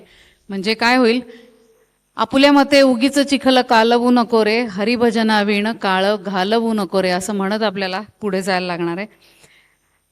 म्हणजे काय होईल, आपुल्या मते उगीच चिखल कालवू नको रे, हरिभजना विण काळ घालवू नको रे, असं म्हणत आपल्याला पुढे जायला लागणार आहे.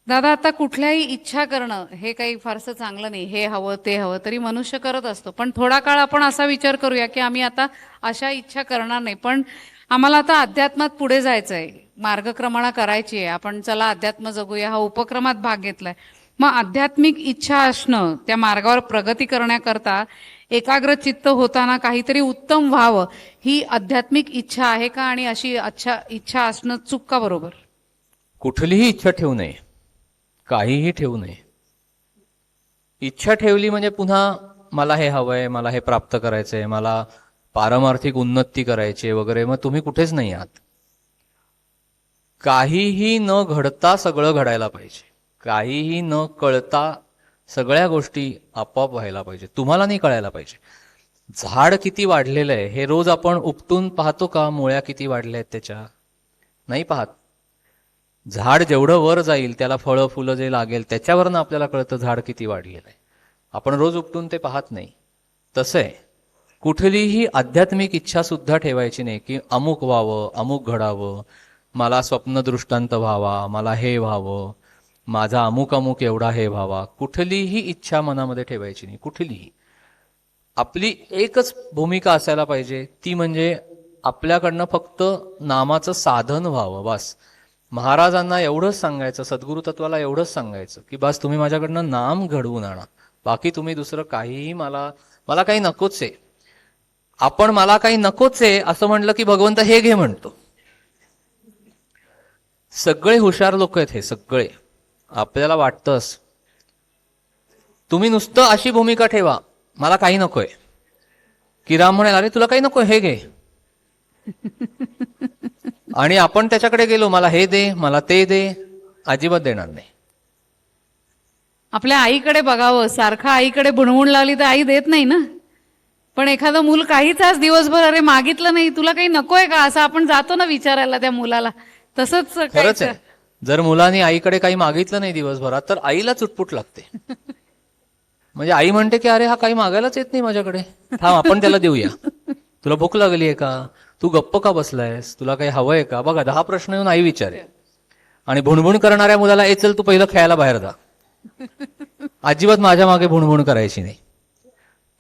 दादा, आता कुठल्याही इच्छा करणं हे काही फारसं चांगलं नाही. हे हवं ते हवं तरी मनुष्य करत असतो. पण थोडा काळ आपण असा विचार करूया की आम्ही आता अशा इच्छा करणार नाही, पण आम्हाला आता अध्यात्मात पुढे जायचं आहे, मार्गक्रमणा करायची आहे, आपण चला अध्यात्म जगूया, हा उपक्रमात भाग घेतलाय. मग आध्यात्मिक इच्छा असणं, त्या मार्गावर प्रगती करण्याकरता एकाग्र चित्त होताना काहीतरी उत्तम व्हावं, ही आध्यात्मिक इच्छा आहे का? आणि अशी इच्छा असणं चूक का बरोबर? कुठलीही इच्छा ठेवू नये, काहीही ठेवू नये. इच्छा ठेवली म्हणजे पुन्हा मला हे हवंय, मला हे प्राप्त करायचंय, मला पारमार्थिक उन्नती करायची वगैरे, मग तुम्ही कुठेच नाही आहात. काहीही न घडता सगळं घडायला पाहिजे. काहीही न कळता सगळ्या गोष्टी आपोआप व्हायला पाहिजे. तुम्हाला नाही कळायला पाहिजे. झाड किती वाढलेलं आहे हे रोज आपण उपटून पाहतो का? मुळ्या किती वाढल्या आहेत त्याच्या? नाही पाहत. झाड जेवढं वर जाईल त्याला फळं फुलं जे लागेल त्याच्यावरनं आपल्याला कळतं झाड किती वाढलेलं आहे. आपण रोज उपटून ते पाहत नाही. तसं आहे, कुठलीही आध्यात्मिक इच्छा सुद्धा ठेवायची नाही की अमुक व्हावं, अमुक घडावं, मला स्वप्न दृष्टांत व्हावा, मला हे व्हावं, माझा अमुक अमुक एवढा हे व्हावा. कुठलीही इच्छा मनामध्ये ठेवायची नाही. कुठलीही. आपली एकच भूमिका असायला पाहिजे, ती म्हणजे आपल्याकडनं फक्त नामाचं साधन व्हावं बस. महाराजांना एवढंच सांगायचं, सद्गुरु तत्वाला एवढंच सांगायचं की बस तुम्ही माझ्याकडनं नाम घडवून आणा, बाकी तुम्ही दुसरं काहीही मला काही नकोच आहे. आपण मला काही नकोच आहे असं म्हणलं की भगवंत हे घे म्हणतो. सगळे हुशार लोक आहेत हे सगळे. आपल्याला वाटतंच तुम्ही नुसतं अशी भूमिका ठेवा, मला काही नकोय, की राम म्हणाल अरे तुला काही नको हे घे, आणि आपण त्याच्याकडे गेलो मला हे दे मला ते दे, अजिबात देणार नाही. आपल्या आईकडे बघावं, सारखं आईकडे बुणवून लावली तर आई देत नाही ना. पण एखादं मूल काहीच आज दिवसभर अरे मागितलं नाही, तुला काही नकोय का, असं आपण जातो ना विचारायला त्या मुलाला. तसंच खरंच आहे. जर मुलांनी आईकडे काही मागितलं नाही दिवसभरात तर आईला चुटपुट लागते. म्हणजे आई म्हणते की अरे हा काही मागायलाच येत नाही माझ्याकडे, थांब आपण त्याला देऊया. तुला भूक लागली आहे का, तू गप्प का बसलायस, तुला काही हवंय का, बघा 10 प्रश्न येऊन आई विचारे. आणि भुणभुण करणाऱ्या मुलाला ए चल तू पहिलं खेळायला बाहेर जा. अजिबात माझ्या मागे भुणभुण करायची नाही.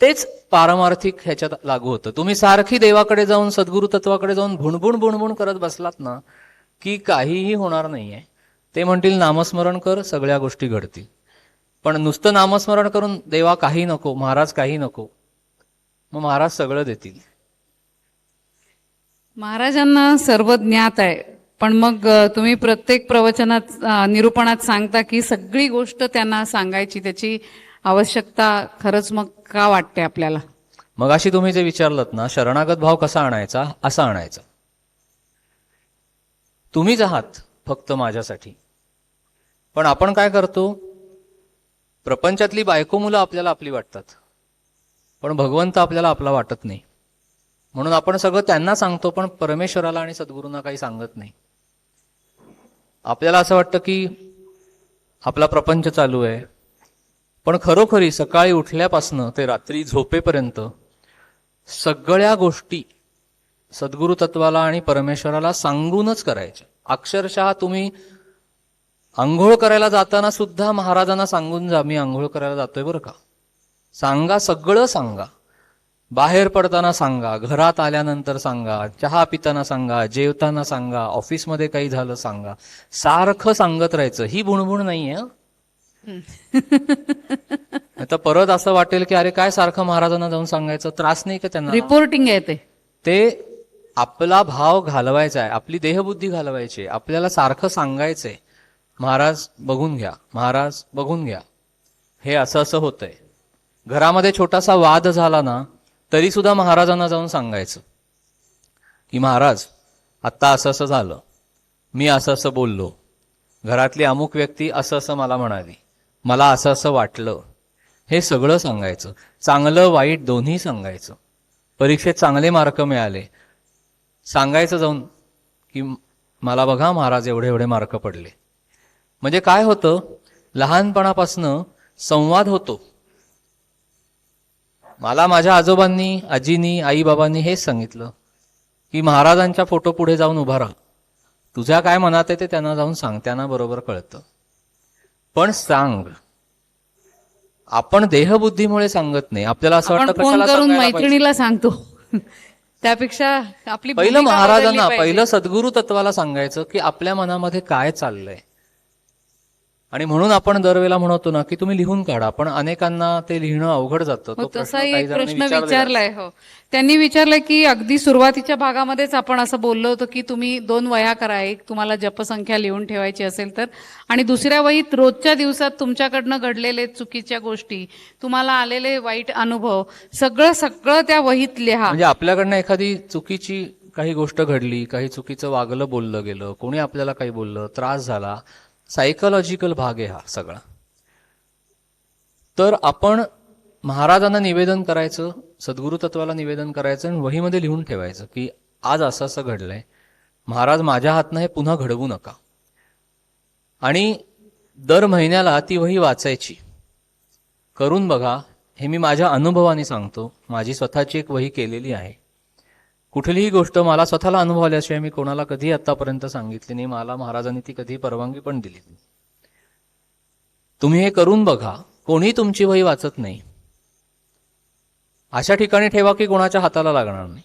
तेच पारमार्थिक ह्याच्यात लागू होतं. तुम्ही सारखी देवाकडे जाऊन सद्गुरु तत्वाकडे जाऊन भुणभुण भुणभुण करत बसलात ना की काहीही होणार नाहीये. ते म्हणतील नामस्मरण कर सगळ्या गोष्टी घडतील. पण नुसतं नामस्मरण करून देवा काही नको, महाराज काही नको, मग महाराज सगळं देतील. महाराजांना सर्व ज्ञात आहे, पण मग तुम्ही प्रत्येक प्रवचनात निरूपणात सांगता की सगळी गोष्ट त्यांना सांगायची, त्याची आवश्यकता खरंच मग का वाटते आपल्याला? मग अशी तुम्ही जे विचारलत ना, शरणागत भाव कसा आणायचा, असा आणायचा. तुम्हीच आहात फक्त माझ्यासाठी. पण आपण काय करतो, प्रपंचातली बायको मुलं आपल्याला आपली वाटतात, पण भगवंत आपल्याला आपला वाटत नाही. म्हणून आपण सगळं त्यांना सांगतो, पण परमेश्वराला आणि सद्गुरूंना काही सांगत नाही. आपल्याला असं वाटतं की आपला प्रपंच चालू आहे, पण खरोखरी सकाळी उठल्यापासनं ते रात्री झोपेपर्यंत सगळ्या गोष्टी सद्गुरु तत्वाला आणि परमेश्वराला सांगूनच करायच्या. अक्षरशः तुम्ही आंघोळ करायला जाताना सुद्धा महाराजांना सांगून जा, मी आंघोळ करायला जातोय बरं का. सांगा, सगळं सांगा. बाहेर पडताना सांगा, घरात आल्यानंतर सांगा, चहा पिताना सांगा, जेवताना सांगा, ऑफिसमध्ये काही झालं सांगा. सारखं सांगत राहायचं. ही बुणबुण नाहीये. आता परत असं वाटेल की अरे काय सारखं महाराजांना जाऊन सांगायचं, त्रास नाही का त्यांना. रिपोर्टिंग आहे ते आपला भाव घालवायचा आहे, आपली देहबुद्धी घालवायची. आपल्याला सारखं सांगायचंय महाराज बघून घ्या, महाराज बघून घ्या, हे असं असं होतंय. घरामध्ये छोटासा वाद झाला ना तरी सुद्धा महाराजांना जाऊन सांगायचं की महाराज आत्ता असं असं झालं, मी असं असं बोललो, घरातली अमुक व्यक्ती असं असं मला म्हणाली, मला असं असं वाटलं. हे सगळं सांगायचं. चांगलं वाईट दोन्ही सांगायचं. परीक्षेत चांगले मार्क मिळाले, सांगायचं जाऊन की मला बघा महाराज एवढे एवढे मार्क पडले. म्हणजे काय होतं, लहानपणापासनं संवाद होतो. मला माझ्या आजोबांनी, आजीनी, आई बाबांनी हेच सांगितलं की महाराजांच्या फोटो पुढे जाऊन उभा राहा, तुझ्या काय मनात आहे ते त्यांना जाऊन सांग, त्यांना बरोबर कळतं. पण सांग. आपण देहबुद्धीमुळे सांगत नाही. आपल्याला असं वाटतं फोन कशाला करून सांगायला पाहिजे. मैत्रिणीला सांगतो. त्यापेक्षा आपली पहिलं भूमिका महाराजांना, बदलली पाहिजे. पहिलं सद्गुरु तत्वाला सांगायचं की आपल्या मनामध्ये काय चाललंय. आणि म्हणून आपण दरवेळेला म्हणतो ना की तुम्ही लिहून काढा, पण अनेकांना ते लिहिणं अवघड जातं. हो, तो प्रश्न तसाही काही एक जणांनी प्रश्न विचारलेला आहे. विचारलाय. हो, त्यांनी विचारलंय की अगदी सुरुवातीच्या भागामध्येच आपण असं बोललो होतो की तुम्ही 2 वह्या करा, एक तुम्हाला जपसंख्या लिहून ठेवायची असेल तर, आणि दुसऱ्या वहीत रोजच्या दिवसात तुमच्याकडनं घडलेले चुकीच्या गोष्टी, तुम्हाला आलेले वाईट अनुभव, सगळं सगळं त्या वहीत लिहा. म्हणजे आपल्याकडनं एखादी चुकीची काही गोष्ट घडली, काही चुकीचं वागलं, बोललं गेलं, कोणी आपल्याला काही बोललं, त्रास झाला, सायकोलॉजिकल भाग आहे हा सगळा. तर आपण महाराजांना निवेदन करायचं, सद्गुरु तत्वाला निवेदन करायचं आणि वहीमध्ये लिहून ठेवायचं की आज असं असं घडलंय, महाराज माझ्या हातनं हे पुन्हा घडवू नका. आणि दर महिन्याला ती वही वाचायची. करून बघा. हे मी माझ्या अनुभवाने सांगतो. माझी स्वतःची एक वही केलेली आहे. कुठलीही गोष्ट मला स्वतःला अनुभव आल्याशिवाय मी कोणाला कधी आतापर्यंत सांगितली नाही. मला महाराजांनी ती कधी परवानगी पण दिली नाही. तुम्ही हे करून बघा. कोणी तुमची वही वाचत नाही. अशा ठिकाणी ठेवा की कोणाच्या हाताला लागणार नाही.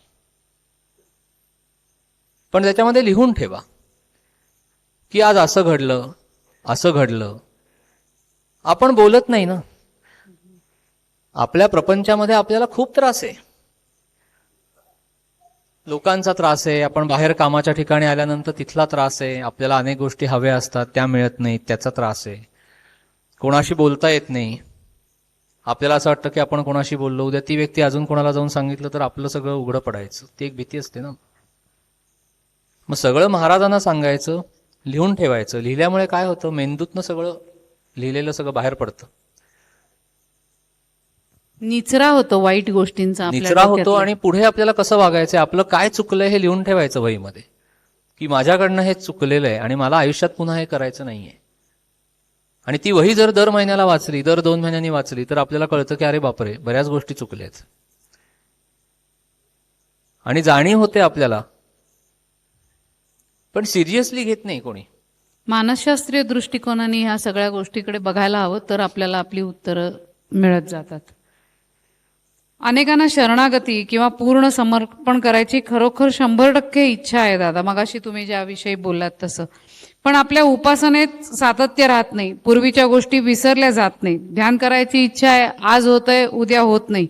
पण त्याच्यामध्ये लिहून ठेवा की आज असं घडलं, असं घडलं. आपण बोलत नाही ना. आपल्या प्रपंचामध्ये आपल्याला खूप त्रास आहे, लोकांचा त्रास आहे. आपण बाहेर कामाच्या ठिकाणी आल्यानंतर तिथला त्रास आहे. आपल्याला अनेक गोष्टी हव्या असतात, त्या मिळत नाहीत, त्याचा त्रास आहे. कोणाशी बोलता येत नाही. आपल्याला असं वाटतं की आपण कोणाशी बोललो, उद्या ती व्यक्ती अजून कोणाला जाऊन सांगितलं तर आपलं सगळं उघडं पडायचं. ती एक भीती असते ना. मग सगळं महाराजांना सांगायचं, लिहून ठेवायचं. लिहिल्यामुळे काय होतं, मेंदूतनं सगळं लिहिलेलं सगळं बाहेर पडतं, निचरा होतो वाईट गोष्टींचा आपल्या निचरा होतो. डोक्यातला. आणि पुढे आपल्याला कसं वागायचं, आपलं काय चुकलंय हे लिहून ठेवायचं वहीमध्ये, की माझ्याकडनं हे चुकलेलं आहे आणि मला आयुष्यात पुन्हा हे करायचं नाहीये. आणि ती वही जर दर महिन्याला वाचली, दर 2 महिन्यांनी वाचली, तर आपल्याला कळतं की अरे बापरे, बऱ्याच गोष्टी चुकल्यात. आणि जाणीव होते आपल्याला, पण सिरियसली घेत नाही कोणी. मानसशास्त्रीय दृष्टिकोनाने ह्या सगळ्या गोष्टीकडे बघायला हवं, तर आपल्याला आपली उत्तरं मिळत जातात. अनेकांना शरणागती किंवा पूर्ण समर्पण करायची खरोखर 100% इच्छा आहे दादा, मगाशी तुम्ही ज्याविषयी बोललात तसं. पण आपल्या उपासनेत सातत्य राहत नाही, पूर्वीच्या गोष्टी विसरल्या जात नाही. ध्यान करायची इच्छा आहे, आज होतंय, उद्या होत नाही.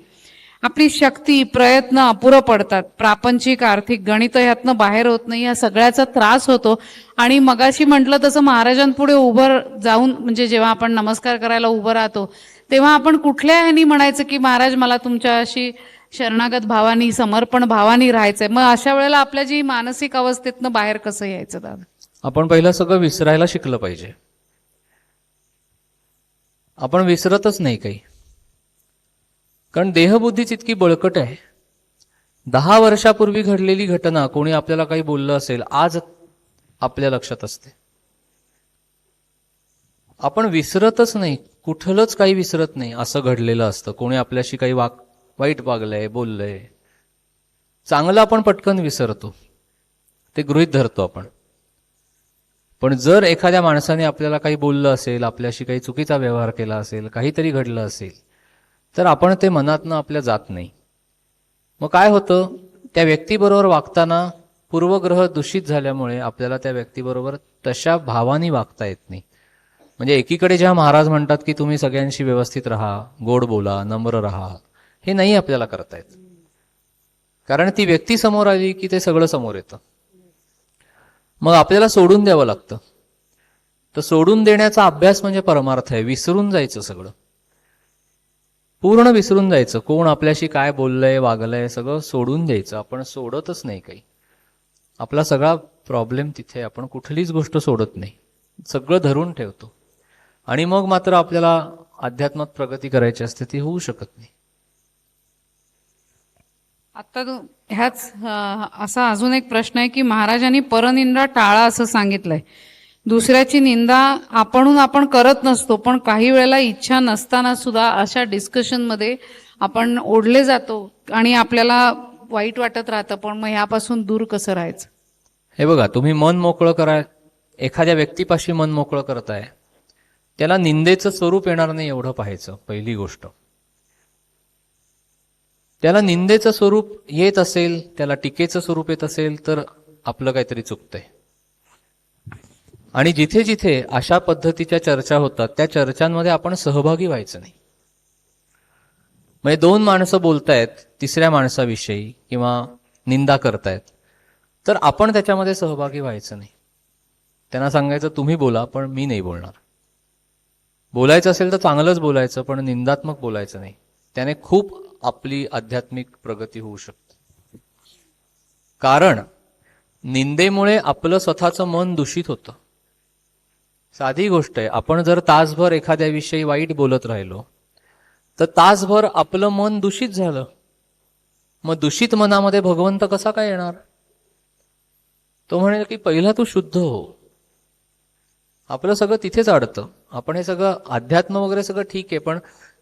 आपली शक्ती, प्रयत्न अपुरं पडतात. प्रापंचिक, आर्थिक, गणित ह्यातनं बाहेर होत नाही. या सगळ्याचा त्रास होतो. आणि मगाशी म्हटलं तसं महाराजांपुढे उभं जाऊन, म्हणजे जेव्हा आपण नमस्कार करायला उभं राहतो तेव्हा आपण कुठल्या ह्यानी म्हणायचं की महाराज मला तुमच्याशी शरणागत भावानी, समर्पण भावानी राहायचंय. मग अशा वेळेला आपल्या जी मानसिक अवस्थेतनं बाहेर कसं यायचं दादा? आपण पहिलं सगळं विसरायला शिकलं पाहिजे. आपण विसरतच नाही काही, कारण देहबुद्धीच इतकी बळकट आहे. 10 वर्षापूर्वी घडलेली घटना कोणी आपल्याला काही बोललं असेल, आज आपल्या लक्षात असते. आपण विसरतच नाही, कुठलंच काही विसरत नाही. असं घडलेलं असतं, कोणी आपल्याशी काही वाईट वागलंय, बोललंय. चांगलं आपण पटकन विसरतो, ते गृहीत धरतो आपण. पण जर एखाद्या माणसाने आपल्याला काही बोललं असेल, आपल्याशी काही चुकीचा व्यवहार केला असेल, काहीतरी घडलं असेल, तर आपण ते मनातनं आपल्या जात नाही. मग काय होतं, त्या व्यक्तीबरोबर वागताना पूर्वग्रह दूषित झाल्यामुळे आपल्याला त्या व्यक्तीबरोबर तशा भावानी वागता येत नाही. म्हणजे एकीकडे जेव्हा महाराज म्हणतात की तुम्ही सगळ्यांशी व्यवस्थित राहा, गोड बोला, नम्र राहा, हे नाही आपल्याला करता येत. कारण ती व्यक्ती समोर आली की ते सगळं समोर येतं. मग आपल्याला सोडून द्यावं लागतं. तर सोडून देण्याचा अभ्यास म्हणजे परमार्थ आहे. विसरून जायचं, सगळं पूर्ण विसरून जायचं. कोण आपल्याशी काय बोललंय, वागलंय, सगळं सोडून द्यायचं. आपण सोडतच नाही काही. आपला सगळा प्रॉब्लेम तिथे, आपण कुठलीच गोष्ट सोडत नाही, सगळं धरून ठेवतो. आणि मग मात्र आपल्याला अध्यात्मात प्रगती करायची असते, ती होऊ शकत नाही. आता ह्याच असा अजून एक प्रश्न आहे की महाराजांनी परनिंदा टाळा असं सांगितलंय. दुसऱ्याची निंदा आपण करत नसतो, पण काही वेळेला इच्छा नसताना सुद्धा अशा डिस्कशनमध्ये आपण ओढले जातो आणि आपल्याला वाईट वाटत राहतं. पण मग ह्यापासून दूर कसं राहायचं? हे बघा, तुम्ही मन मोकळं करा, एखाद्या व्यक्तीपाशी मन मोकळं करताय, त्याला निंदेचं स्वरूप येणार नाही एवढं पाहायचं. पहिली गोष्ट, त्याला निंदेचं स्वरूप येत असेल, त्याला टीकेचं स्वरूप येत असेल, तर आपलं काहीतरी चुकतंय. आणि जिथे जिथे अशा पद्धतीच्या चर्चा होतात, त्या चर्चांमध्ये आपण सहभागी व्हायचं नाही. म्हणजे 2 माणसं बोलतायत तिसऱ्या माणसाविषयी किंवा निंदा करतायत, तर आपण त्याच्यामध्ये सहभागी व्हायचं नाही. त्यांना सांगायचं तुम्ही बोला, पण मी नाही बोलणार. बोलायचं असेल तर चांगलंच बोलायचं, पण निंदात्मक बोलायचं नाही. त्याने खूप आपली आध्यात्मिक प्रगती होऊ शकते. कारण निंदेमुळे आपलं स्वतःचं मन दूषित होतं. साधी गोष्ट आहे, आपण जर तासभर एखाद्याविषयी वाईट बोलत राहिलो तर तासभर आपलं मन दूषित झालं. मग दूषित मनामध्ये भगवंत कसा काय येणार? तो म्हणेल की पहिला तू शुद्ध हो. आपलं सगळं तिथेच अडतं. आपण हे सगळं अध्यात्म वगैरे सगळं ठीक आहे, पण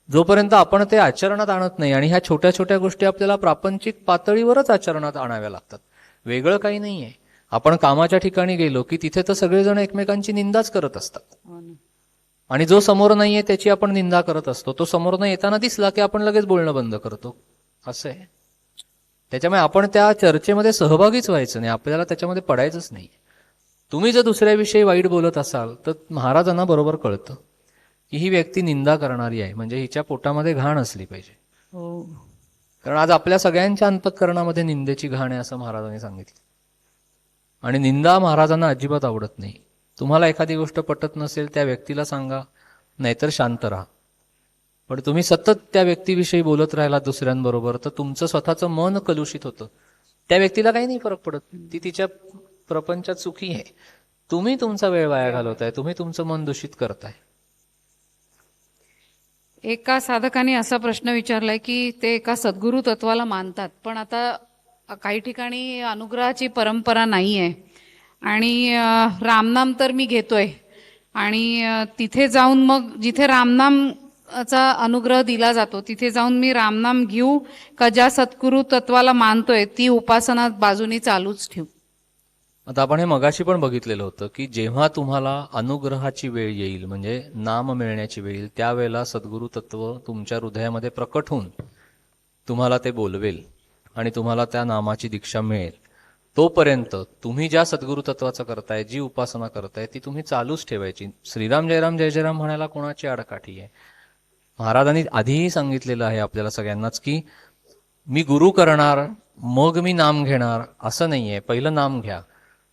जोपर्यंत आपण ते आचरणात आणत नाही, आणि ह्या छोट्या छोट्या गोष्टी आपल्याला प्रापंचिक पातळीवरच आचरणात आणाव्या लागतात, वेगळं काही नाहीये. आपण कामाच्या ठिकाणी गेलो की तिथे तर सगळेजण एकमेकांची निंदाच करत असतात, आणि जो समोर नाहीये त्याची आपण निंदा करत असतो. तो समोर न येताना दिसला की आपण लगेच बोलणं बंद करतो. असं आहे. त्याच्यामुळे आपण त्या चर्चेमध्ये सहभागीच व्हायचं नाही, आपल्याला त्याच्यामध्ये पडायचंच नाही. तुम्ही जर दुसऱ्याविषयी वाईट बोलत असाल तर महाराजांना बरोबर कळतं की ही व्यक्ती निंदा करणारी आहे, म्हणजे हिच्या पोटामध्ये घाण असली पाहिजे. हो. कारण आज आपल्या सगळ्यांच्या अंतःकरणामध्ये निंदेची घाण आहे असं महाराजांनी सांगितलं. आणि निंदा महाराजांना अजिबात आवडत नाही. तुम्हाला एखादी गोष्ट पटत नसेल त्या व्यक्तीला सांगा, नाहीतर शांत राहा. पण तुम्ही सतत त्या व्यक्तीविषयी बोलत राहिला दुसऱ्यांबरोबर तर तुमचं स्वतःचं मन कलुषित होतं. त्या व्यक्तीला काही नाही फरक पडत, ती तिच्या प्रपंचात सुखी आहे. तुम्ही तुमचा वेळ वाया घालवताय, तुम्ही तुमचं मन दूषित करताय. एका साधकाने असा प्रश्न विचारलाय की ते एका सद्गुरु तत्वाला मानतात, पण आता काही ठिकाणी अनुग्रहाची परंपरा नाही आहे आणि रामनाम तर मी घेतोय आणि तिथे जाऊन मग जिथे रामनामचा अनुग्रह दिला जातो तिथे जाऊन मी रामनाम घेऊ का ज्या सद्गुरु तत्वाला मानतोय ती उपासना बाजूनी चालूच ठेवू? आता आपण हे मगाशी पण बघितलेलं होतं की जेव्हा तुम्हाला अनुग्रहाची वेळ येईल, म्हणजे नाम मिळण्याची वेळ येईल, त्यावेळेला सद्गुरु तत्व तुमच्या हृदयामध्ये प्रकट होऊन तुम्हाला ते बोलवेल आणि तुम्हाला त्या नामाची दीक्षा मिळेल. तोपर्यंत तुम्ही ज्या सद्गुरु तत्वाचं करताय, जी उपासना करताय, ती तुम्ही चालूच ठेवायची. श्रीराम जयराम जय जयराम म्हणायला कोणाची आडकाठी आहे? महाराजांनी आधीही सांगितलेलं आहे आपल्याला सगळ्यांनाच की मी गुरु करणार मग मी नाम घेणार असं नाहीये. पहिलं नाम घ्या.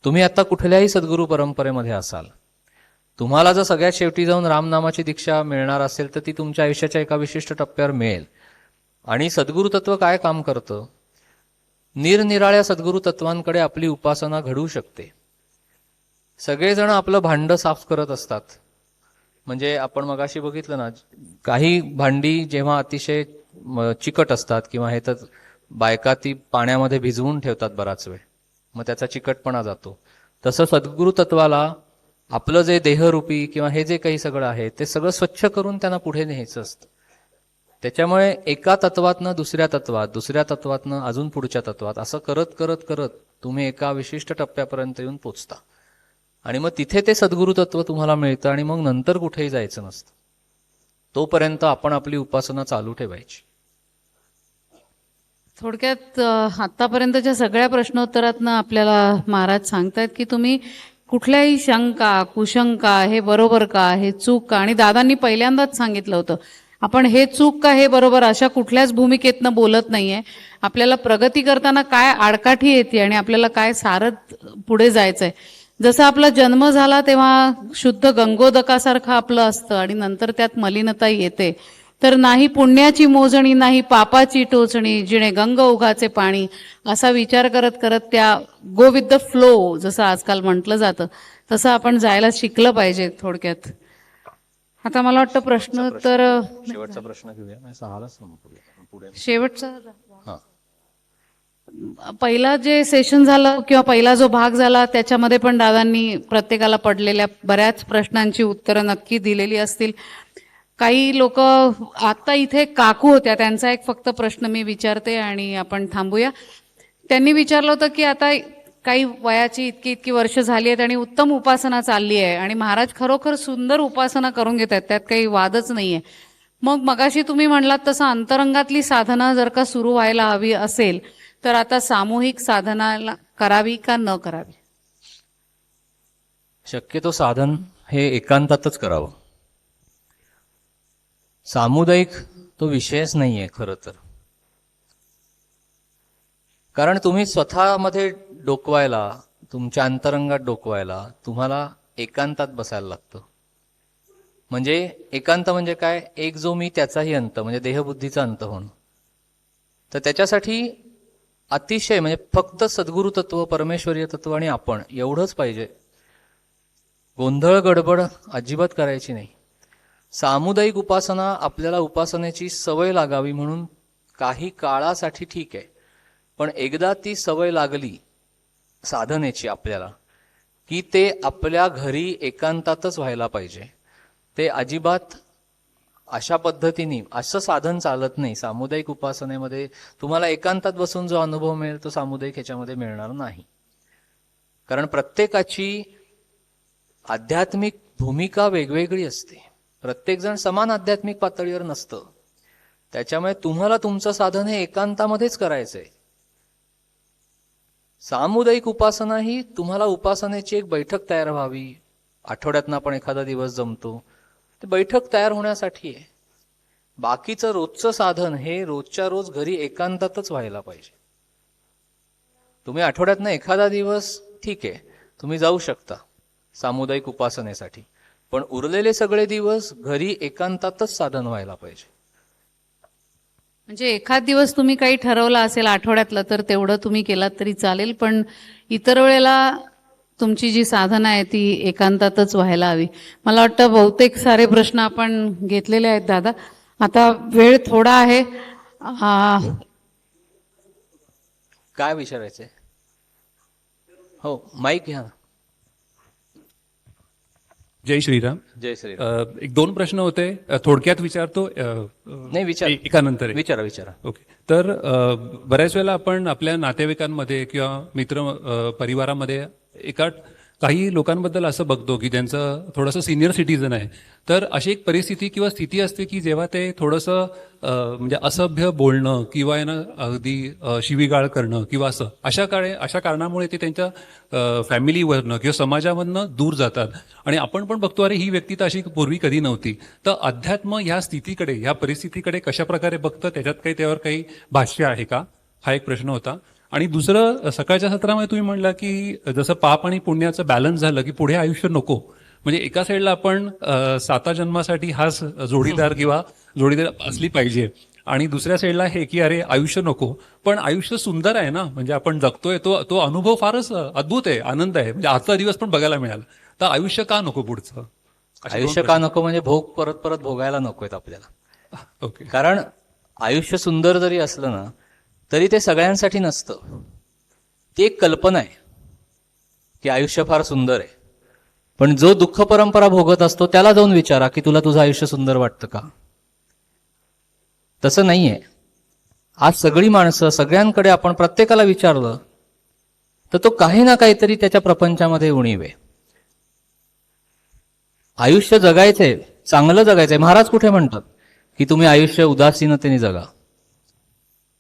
तुम्ही आता कुठल्याही सद्गुरु परंपरेमध्ये असाल, तुम्हाला जर सगळ्यात शेवटी जाऊन रामनामाची दीक्षा मिळणार असेल तर ती तुमच्या आयुष्याच्या एका विशिष्ट टप्प्यावर मिळेल. आणि सद्गुरु तत्व काय काम करतं? निरनिराळ्या सद्गुरु तत्वांकडे आपली उपासना घडू शकते. सगळेजण आपलं भांड साफ करत असतात. म्हणजे आपण मगाशी बघितलं ना, काही भांडी जेव्हा अतिशय चिकट असतात किंवा हे तर बायका ती पाण्यामध्ये भिजवून ठेवतात बराच वेळ, मग त्याचा चिकटपणा जातो. तसं सद्गुरु तत्वाला आपलं जे देहरूपी किंवा हे जे काही सगळं आहे ते सगळं स्वच्छ करून त्यांना पुढे न्यायचं असतं. त्याच्यामुळे एका तत्वातनं दुसऱ्या तत्वात, दुसऱ्या तत्वातनं अजून पुढच्या तत्वात, असं करत करत करत तुम्ही एका विशिष्ट टप्प्यापर्यंत येऊन पोचता आणि मग तिथे ते सद्गुरु तत्व तुम्हाला मिळतं आणि मग नंतर कुठेही जायचं नसतं. तोपर्यंत आपण आपली उपासना चालू ठेवायची. थोडक्यात आतापर्यंतच्या सगळ्या प्रश्नोत्तरातनं आपल्याला महाराज सांगतायत की तुम्ही कुठल्याही शंका कुशंका हे बरोबर का, हे चूक का, आणि दादांनी पहिल्यांदाच सांगितलं होतं आपण हे चूक का हे बरोबर अशा कुठल्याच भूमिकेतनं बोलत नाहीये. आपल्याला प्रगती करताना काय आडकाठी येते आणि आपल्याला काय सारत पुढे जायचंय. जसा आपला जन्म झाला तेव्हा शुद्ध गंगोदकासारखं आपलं असतं आणि नंतर त्यात मलिनता येते, तर नाही पुण्याची मोजणी नाही पापाची टोचणी, जिणे गंग उघाचे पाणी, असा विचार करत करत त्या गो विथ द फ्लो जसं आजकाल म्हटलं जातं तसं आपण जायला शिकलं पाहिजे थोडक्यात. आता मला वाटतं प्रश्न तर शेवटचा प्रश्न घेऊया, सहालाच संपवूया पुढे. शेवटचा हा, पहिला जे सेशन झालं किंवा पहिला जो भाग झाला त्याच्यामध्ये पण दादांनी प्रत्येकाला पडलेल्या बऱ्याच प्रश्नांची उत्तरं नक्की दिलेली असतील. काही लोक आता इथे काकू होत्या, त्यांचा एक फक्त प्रश्न मी विचारते आणि आपण थांबूया. त्यांनी विचारलं होतं की आता काही वयाची इतकी इतकी वर्ष झाली आहेत आणि उत्तम उपासना चालली आहे आणि महाराज खरोखर सुंदर उपासना करून घेत आहेत, त्यात काही वादच नाहीये. मग मगाशी तुम्ही म्हणलात तसं अंतरंगातली साधना जर का सुरू व्हायला हवी असेल तर आता सामूहिक साधना करावी का न करावी? शक्यतो साधन हे एकांतातच करावं. सामुदायिक तो विषयच नाहीये खरं तर. कारण तुम्ही स्वतःमध्ये डोकवायला, तुमच्या अंतरंगात डोकवायला तुम्हाला एकांतात बसायला लागतं. म्हणजे एकांत म्हणजे काय? एक जो मी त्याचाही अंत, म्हणजे देहबुद्धीचा अंत होणं. तर त्याच्यासाठी अतिशय म्हणजे फक्त सद्गुरु तत्व, परमेश्वरीय तत्व आणि आपण एवढंच पाहिजे. गोंधळ गडबड अजिबात करायची नाही. सामुदायिक उपासना आपल्याला उपासनेची सवय लागावी म्हणून काही काळासाठी ठीक आहे, पण एकदा ती सवय लागली साधनेची आपल्याला की ते आपल्या घरी एकांतातच व्हायला पाहिजे. ते अजिबात अशा पद्धतीने असं साधन चालत नाही. सामुदायिक उपासनेमध्ये तुम्हाला एकांतात बसून जो अनुभव मिळेल तो सामुदायिक ह्याच्यामध्ये मिळणार नाही. कारण प्रत्येकाची आध्यात्मिक भूमिका वेगवेगळी असते. प्रत्येकजण समान आध्यात्मिक पातळीवर नसतं. त्याच्यामुळे तुम्हाला तुमचं साधन हे एकांतामध्येच करायचंय. सामुदायिक उपासना ही तुम्हाला उपासनेची एक बैठक तयार व्हावी, आठवड्यातनं आपण एखादा दिवस जमतो, ते बैठक तयार होण्यासाठी आहे. बाकीचं रोजचं साधन हे रोजच्या रोज घरी एकांतातच व्हायला पाहिजे. तुम्ही आठवड्यातनं एखादा दिवस ठीक आहे, तुम्ही जाऊ शकता सामुदायिक उपासनेसाठी, पण उरलेले सगळे दिवस घरी एकांतातच साधन व्हायला पाहिजे. म्हणजे एखाद दिवस तुम्ही काही ठरवलं असेल आठवड्यातलं तर तेवढं तुम्ही केलात तरी चालेल, पण इतर वेळेला तुमची जी साधना आहे ती एकांतातच व्हायला हवी. मला वाटतं बहुतेक सारे प्रश्न आपण घेतलेले आहेत दादा. आता वेळ थोडा आहे. काय विचारायचंय? हो, माईक घ्या. जय श्रीराम. जय श्रीराम. एक दोन प्रश्न होते, थोडक्यात विचारतो. नाही, विचार. एकानंतर एक. विचारा. ओके. तर बऱ्याच वेळेला आपण आपल्या नातेवाईकांमध्ये किंवा मित्र परिवारामध्ये काही लोकांबद्दल असं बघतो की ज्यांचं थोडंसं सिनियर सिटीजन आहे, तर अशी एक परिस्थिती किंवा स्थिती असते की जेव्हा ते थोडंसं म्हणजे असभ्य बोलणं किंवा अगदी शिवीगाळ करणं किंवा अशा कारणामुळे ते त्यांच्या फॅमिलीवरनं किंवा समाजामधनं दूर जातात. आणि आपण पण बघतो अरे ही व्यक्ती तर अशी पूर्वी कधी नव्हती. तर अध्यात्म ह्या स्थितीकडे, ह्या परिस्थितीकडे कशा प्रकारे बघतं, त्याच्यात त्यावर काही भाष्य आहे का, हा एक प्रश्न होता. आणि दुसरं, सकाळच्या सत्रामध्ये तुम्ही म्हणला की जसं पाप आणि पुण्याचं बॅलन्स झालं की पुढे आयुष्य नको. म्हणजे एका साईडला आपण 7 जन्मासाठी हाच जोडीदार असली पाहिजे, आणि दुसऱ्या साईडला हे की अरे आयुष्य नको, पण आयुष्य सुंदर आहे ना, म्हणजे आपण जगतोय तो अनुभव फारच अद्भुत आहे, आनंद आहे, म्हणजे आजचा दिवस पण बघायला मिळाला. तर आयुष्य का नको पुढचं? आयुष्य का नको म्हणजे भोग परत परत भोगायला नकोयत आपल्याला. ओके. कारण आयुष्य सुंदर जरी असलं ना तरी ते सगळ्यांसाठी नसतं. ती एक कल्पना आहे की आयुष्य फार सुंदर आहे, पण जो दुःख परंपरा भोगत असतो त्याला जाऊन विचारा की तुला तुझं आयुष्य सुंदर वाटतं का? तसं नाहीये. आज सगळी माणसं, सगळ्यांकडे आपण प्रत्येकाला विचारलं तर तो काही ना काहीतरी त्याच्या प्रपंचामध्ये उणीव आहे. आयुष्य जगायचंय, चांगलं जगायचंय. महाराज कुठे म्हणतात की तुम्ही आयुष्य उदासीनतेने जगा?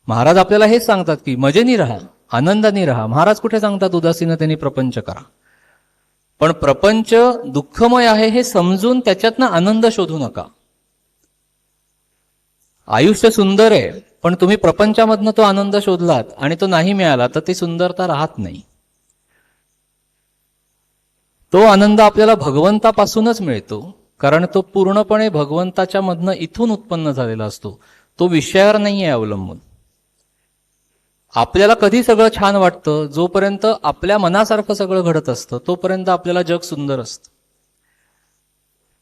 महाराज आपल्याला हेच सांगतात की मजेने राहा, आनंदाने राहा. महाराज कुठे सांगतात उदासीनतेने प्रपंच करा? पण प्रपंच दुःखमय आहे हे समजून त्याच्यातनं आनंद शोधू नका. आयुष्य सुंदर आहे, पण तुम्ही प्रपंचामधनं तो आनंद शोधलात आणि तो नाही मिळाला तर ती सुंदरता राहत नाही. तो आनंद आपल्याला भगवंतापासूनच मिळतो, कारण तो पूर्णपणे भगवंताच्या मधनं इथून उत्पन्न झालेला असतो. तो विषयावर नाही आहे अवलंबून. आपल्याला कधी सगळं छान वाटतं, जोपर्यंत आपल्या मनासारखं सगळं घडत असतं तोपर्यंत आपल्याला जग सुंदर असतं.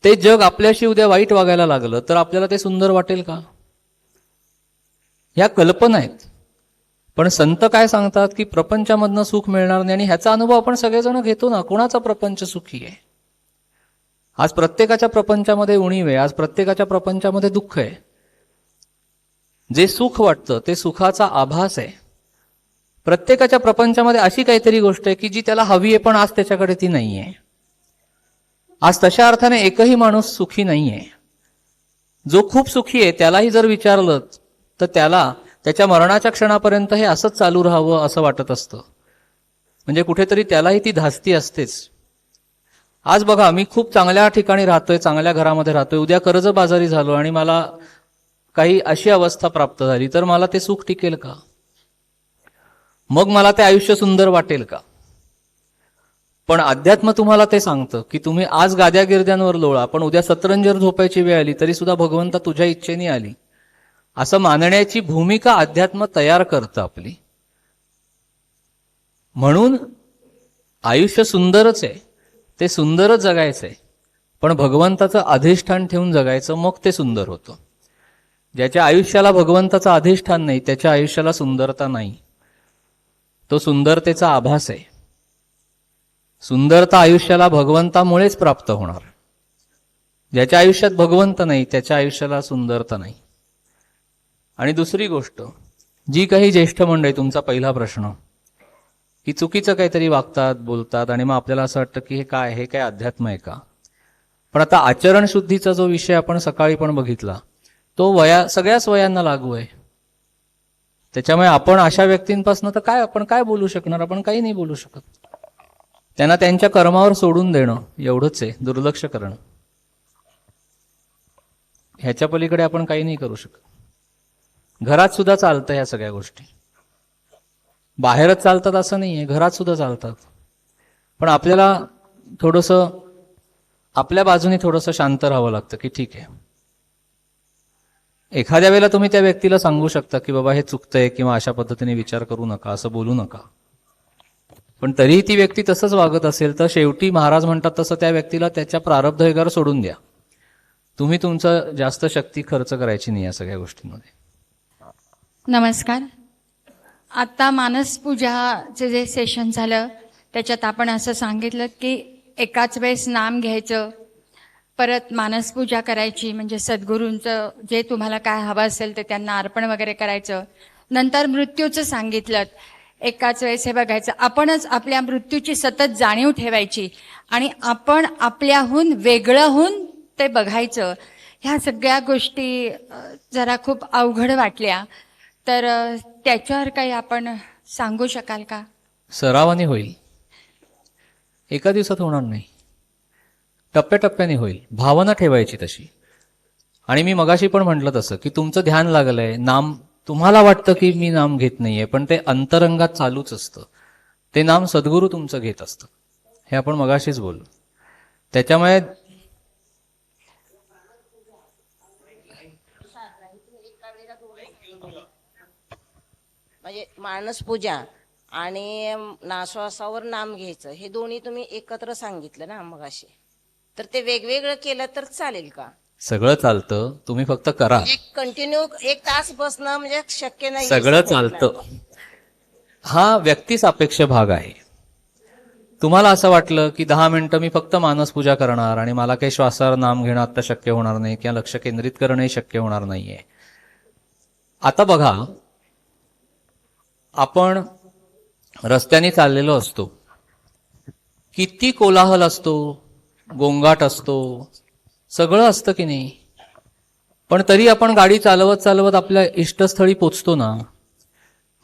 ते जग आपल्याशी उद्या वाईट वागायला लागलं तर आपल्याला ते सुंदर वाटेल का? ह्या कल्पना आहेत. पण संत काय सांगतात की प्रपंचामधनं सुख मिळणार नाही, आणि ह्याचा अनुभव आपण सगळेजण घेतो ना. कोणाचा प्रपंच सुखी आहे? आज प्रत्येकाच्या प्रपंचामध्ये उणीव आहे, आज प्रत्येकाच्या प्रपंचामध्ये दुःख आहे. जे सुख वाटतं ते सुखाचा आभास आहे. प्रत्येकाच्या प्रपंचामध्ये अशी काहीतरी गोष्ट आहे की जी त्याला हवी आहे, पण आज त्याच्याकडे ती नाही आहे. आज तशा अर्थाने एकही माणूस सुखी नाही आहे. जो खूप सुखी आहे त्यालाही जर विचारलं तर त्याला त्याच्या मरणाच्या क्षणापर्यंत हे असंच चालू राहावं असं वाटत असतं. म्हणजे कुठेतरी त्यालाही ती धास्ती असतेच. आज बघा, मी खूप चांगल्या ठिकाणी राहतोय, चांगल्या घरामध्ये राहतोय, उद्या कर्जबाजारी झालो आणि मला काही अशी अवस्था प्राप्त झाली तर मला ते सुख टिकेल का? मग मला ते आयुष्य सुंदर वाटेल का? पण अध्यात्म तुम्हाला ते सांगतं की तुम्ही आज गाद्या गिरद्यांवर लोळा, पण उद्या सतरंजर झोपायची वेळ आली तरी सुद्धा भगवंता तुझ्या इच्छेने आली, असं मानण्याची भूमिका अध्यात्म तयार करतं आपली. म्हणून आयुष्य सुंदरच आहे, ते सुंदरच जगायचंय, पण भगवंताचं अधिष्ठान ठेवून जगायचं, मग ते सुंदर होतं. ज्याच्या आयुष्याला भगवंताचं अधिष्ठान नाही त्याच्या आयुष्याला सुंदरता नाही. तो सुंदरतेचा आभास आहे. सुंदरता आयुष्याला भगवंतामुळेच प्राप्त होणार. ज्याच्या आयुष्यात भगवंत नाही त्याच्या आयुष्याला सुंदरता नाही. आणि दुसरी गोष्ट, जी काही ज्येष्ठ मंडळी, तुमचा पहिला प्रश्न की चुकीचं काहीतरी वागतात, बोलतात, आणि मग आपल्याला असं वाटतं की हे काय अध्यात्म आहे का? पण आता आचरण शुद्धीचा जो विषय आपण सकाळी पण बघितला तो सगळ्याच वयांना लागू आहे. त्याच्यामुळे आपण अशा व्यक्तींपासून तर आपण काय बोलू शकणार, आपण काही नाही बोलू शकत. त्यांना त्यांच्या कर्मावर सोडून देणं एवढंच आहे, दुर्लक्ष करणं. ह्याच्या पलीकडे आपण काही नाही करू शकत. घरात सुद्धा चालतं ह्या सगळ्या गोष्टी, बाहेरच चालतात असं नाहीये, घरात सुद्धा चालतात. पण आपल्याला थोडंसं आपल्या बाजूने थोडंसं शांत राहावं लागतं की ठीक आहे. एखाद्या वेळेला तुम्ही त्या व्यक्तीला सांगू शकता की बाबा हे चुकतंय किंवा अशा पद्धतीने विचार करू नका, असं बोलू नका. पण तरीही ती व्यक्ती तसंच वागत असेल तर शेवटी महाराज म्हणतात तसं त्या व्यक्तीला त्याच्या प्रारब्ध वेगावर सोडून द्या. तुम्ही तुमचं जास्त शक्ती खर्च करायची नाही या सगळ्या गोष्टींमध्ये. नमस्कार. आता मानस पूजाचे जे सेशन झालं त्याच्यात आपण असं सांगितलं की एकाच वेळेस नाम घ्यायचं, परत मानस पूजा करायची, म्हणजे सद्गुरूंचं जे तुम्हाला काय हवं असेल ते त्यांना अर्पण वगैरे करायचं. नंतर मृत्यूचं सांगितलं, एकाच वेळेस हे बघायचं, आपणच आपल्या मृत्यूची सतत जाणीव ठेवायची आणि आपण आपल्याहून वेगळं होऊन ते बघायचं. ह्या सगळ्या गोष्टी जरा खूप अवघड वाटल्या, तर त्याच्यावर काही आपण सांगू शकाल का? सरावाने होईल, एका दिवसात होणार नाही, टप्प्याटप्प्याने होईल. भावना ठेवायची तशी. आणि मी मगाशी पण म्हटलं तसं की तुमचं ध्यान लागलंय, नाम तुम्हाला वाटतं की मी नाम घेत नाहीये, पण ते अंतरंगात चालूच असतं. ते नाम सद्गुरू तुमचं घेत असतं, हे आपण मगाशीच बोललो. त्याच्यामुळे म्हणजे मानस पूजा आणि नाश्वासावर नाम घ्यायचं हे दोन्ही तुम्ही एकत्र सांगितलं ना मगाशी, तर ते वेगवेगळं केलं तर चालेल का? सगळं चालतं, तुम्ही फक्त करा. कंटिन्यू एक तास बसणं म्हणजे शक्य नाही. सगळं चालतं, हा व्यक्तिसापेक्ष भाग आहे. तुम्हाला असं वाटलं की 10 मिनिटं मी फक्त मानस पूजा करणार आणि मला काही श्वासावर नाम घेणं आता शक्य होणार नाही किंवा लक्ष केंद्रित करणंही शक्य होणार नाहीये. आता बघा, आपण रस्त्याने चाललेलो असतो, किती कोलाहल असतो, गोंगाट असतो, सगळं असतं की नाही. पण तरी आपण गाडी चालवत चालवत आपल्या इष्टस्थळी पोचतो ना,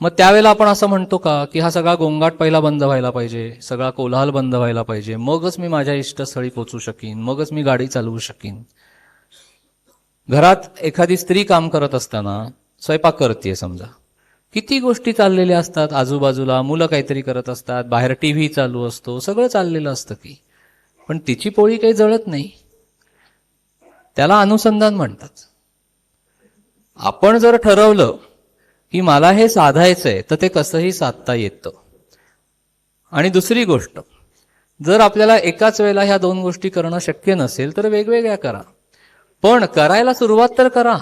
मग त्यावेळेला आपण असं म्हणतो का की हा सगळा गोंगाट पहिला बंद व्हायला पाहिजे, सगळा कोलाहल बंद व्हायला पाहिजे, मगच मी माझ्या इष्टस्थळी पोचू शकीन, मगच मी गाडी चालवू शकीन. घरात एखादी स्त्री काम करत असताना स्वयंपाक करते समजा, किती गोष्टी चाललेल्या असतात आजूबाजूला, मुलं काहीतरी करत असतात, बाहेर टीव्ही चालू असतो, सगळं चाललेलं असतं की, पण तिची पोळी काही जळत नाही. त्याला अनुसंधान म्हणतात. आपण जर ठरवलं की मला हे साधायचंय तर ते कसंही साधता येतं. आणि दुसरी गोष्ट, जर आपल्याला एकाच वेळेला ह्या 2 गोष्टी करणं शक्य नसेल तर वेगवेगळ्या करा, पण करायला सुरुवात तर करा.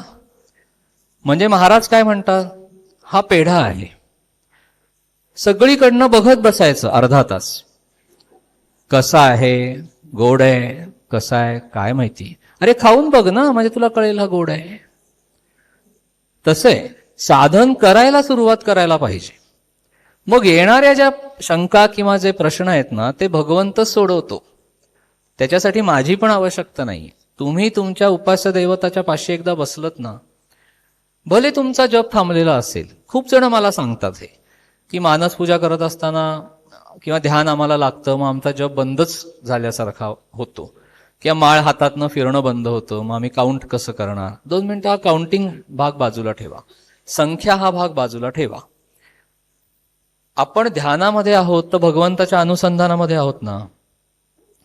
म्हणजे महाराज काय म्हणतात, हा पेढा आहे, सगळीकडनं बघत बसायचं अर्धा तास, कसा आहे, गोड आहे, कसा आहे काय माहिती, अरे खाऊन बघ ना म्हणजे तुला कळेल हा गोड आहे. तसे साधन करायला सुरुवात करायला पाहिजे. मग येणाऱ्या ज्या शंका किंवा जे प्रश्न आहेत ना ते भगवंतच सोडवतो, त्याच्यासाठी माझी पण आवश्यकता नाही. तुम्ही तुमच्या उपास्य दैवताच्या पाशी एकदा बसलत ना, भले तुमचा जप थांबलेला असेल. खूप जण मला सांगतात हे की मानस पूजा करत असताना किंवा ध्यान आम्हाला लागतं, मग आमचा जप बंदच झाल्यासारखा होतो किंवा माळ हातातनं फिरणं बंद होतं, मग आम्ही काउंट कसं करणार. 2 मिनिटं हा काउंटिंग भाग बाजूला ठेवा, संख्या हा भाग बाजूला ठेवा. आपण ध्यानामध्ये आहोत तर भगवंताच्या अनुसंधानामध्ये आहोत ना,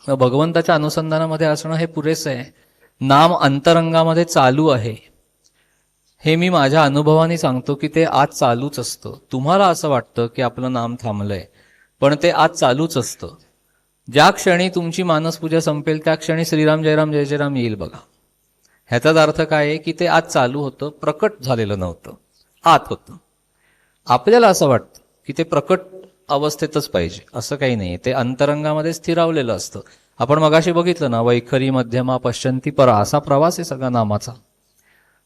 भगवंताच्या अनुसंधानामध्ये असणं हे पुरेसं आहे. नाम अंतरंगामध्ये चालू आहे, हे मी माझ्या अनुभवाने सांगतो की ते आज चालूच असतं. तुम्हाला असं वाटतं की आपलं नाम थांबलंय, पण ते आज चालूच असतं. ज्या क्षणी तुमची मानसपूजा संपेल त्या क्षणी श्रीराम जयराम जय जयराम येईल बघा. ह्याचाच अर्थ काय आहे की ते आज चालू होतं, प्रकट झालेलं नव्हतं, आत होतं. आपल्याला असं वाटतं की ते प्रकट अवस्थेतच पाहिजे, असं काही नाही, ते अंतरंगामध्ये स्थिरावलेलं असतं. आपण मगाशी बघितलं ना, वैखरी मध्यमा पश्चंती परा, असा प्रवास आहे सगळा नामाचा.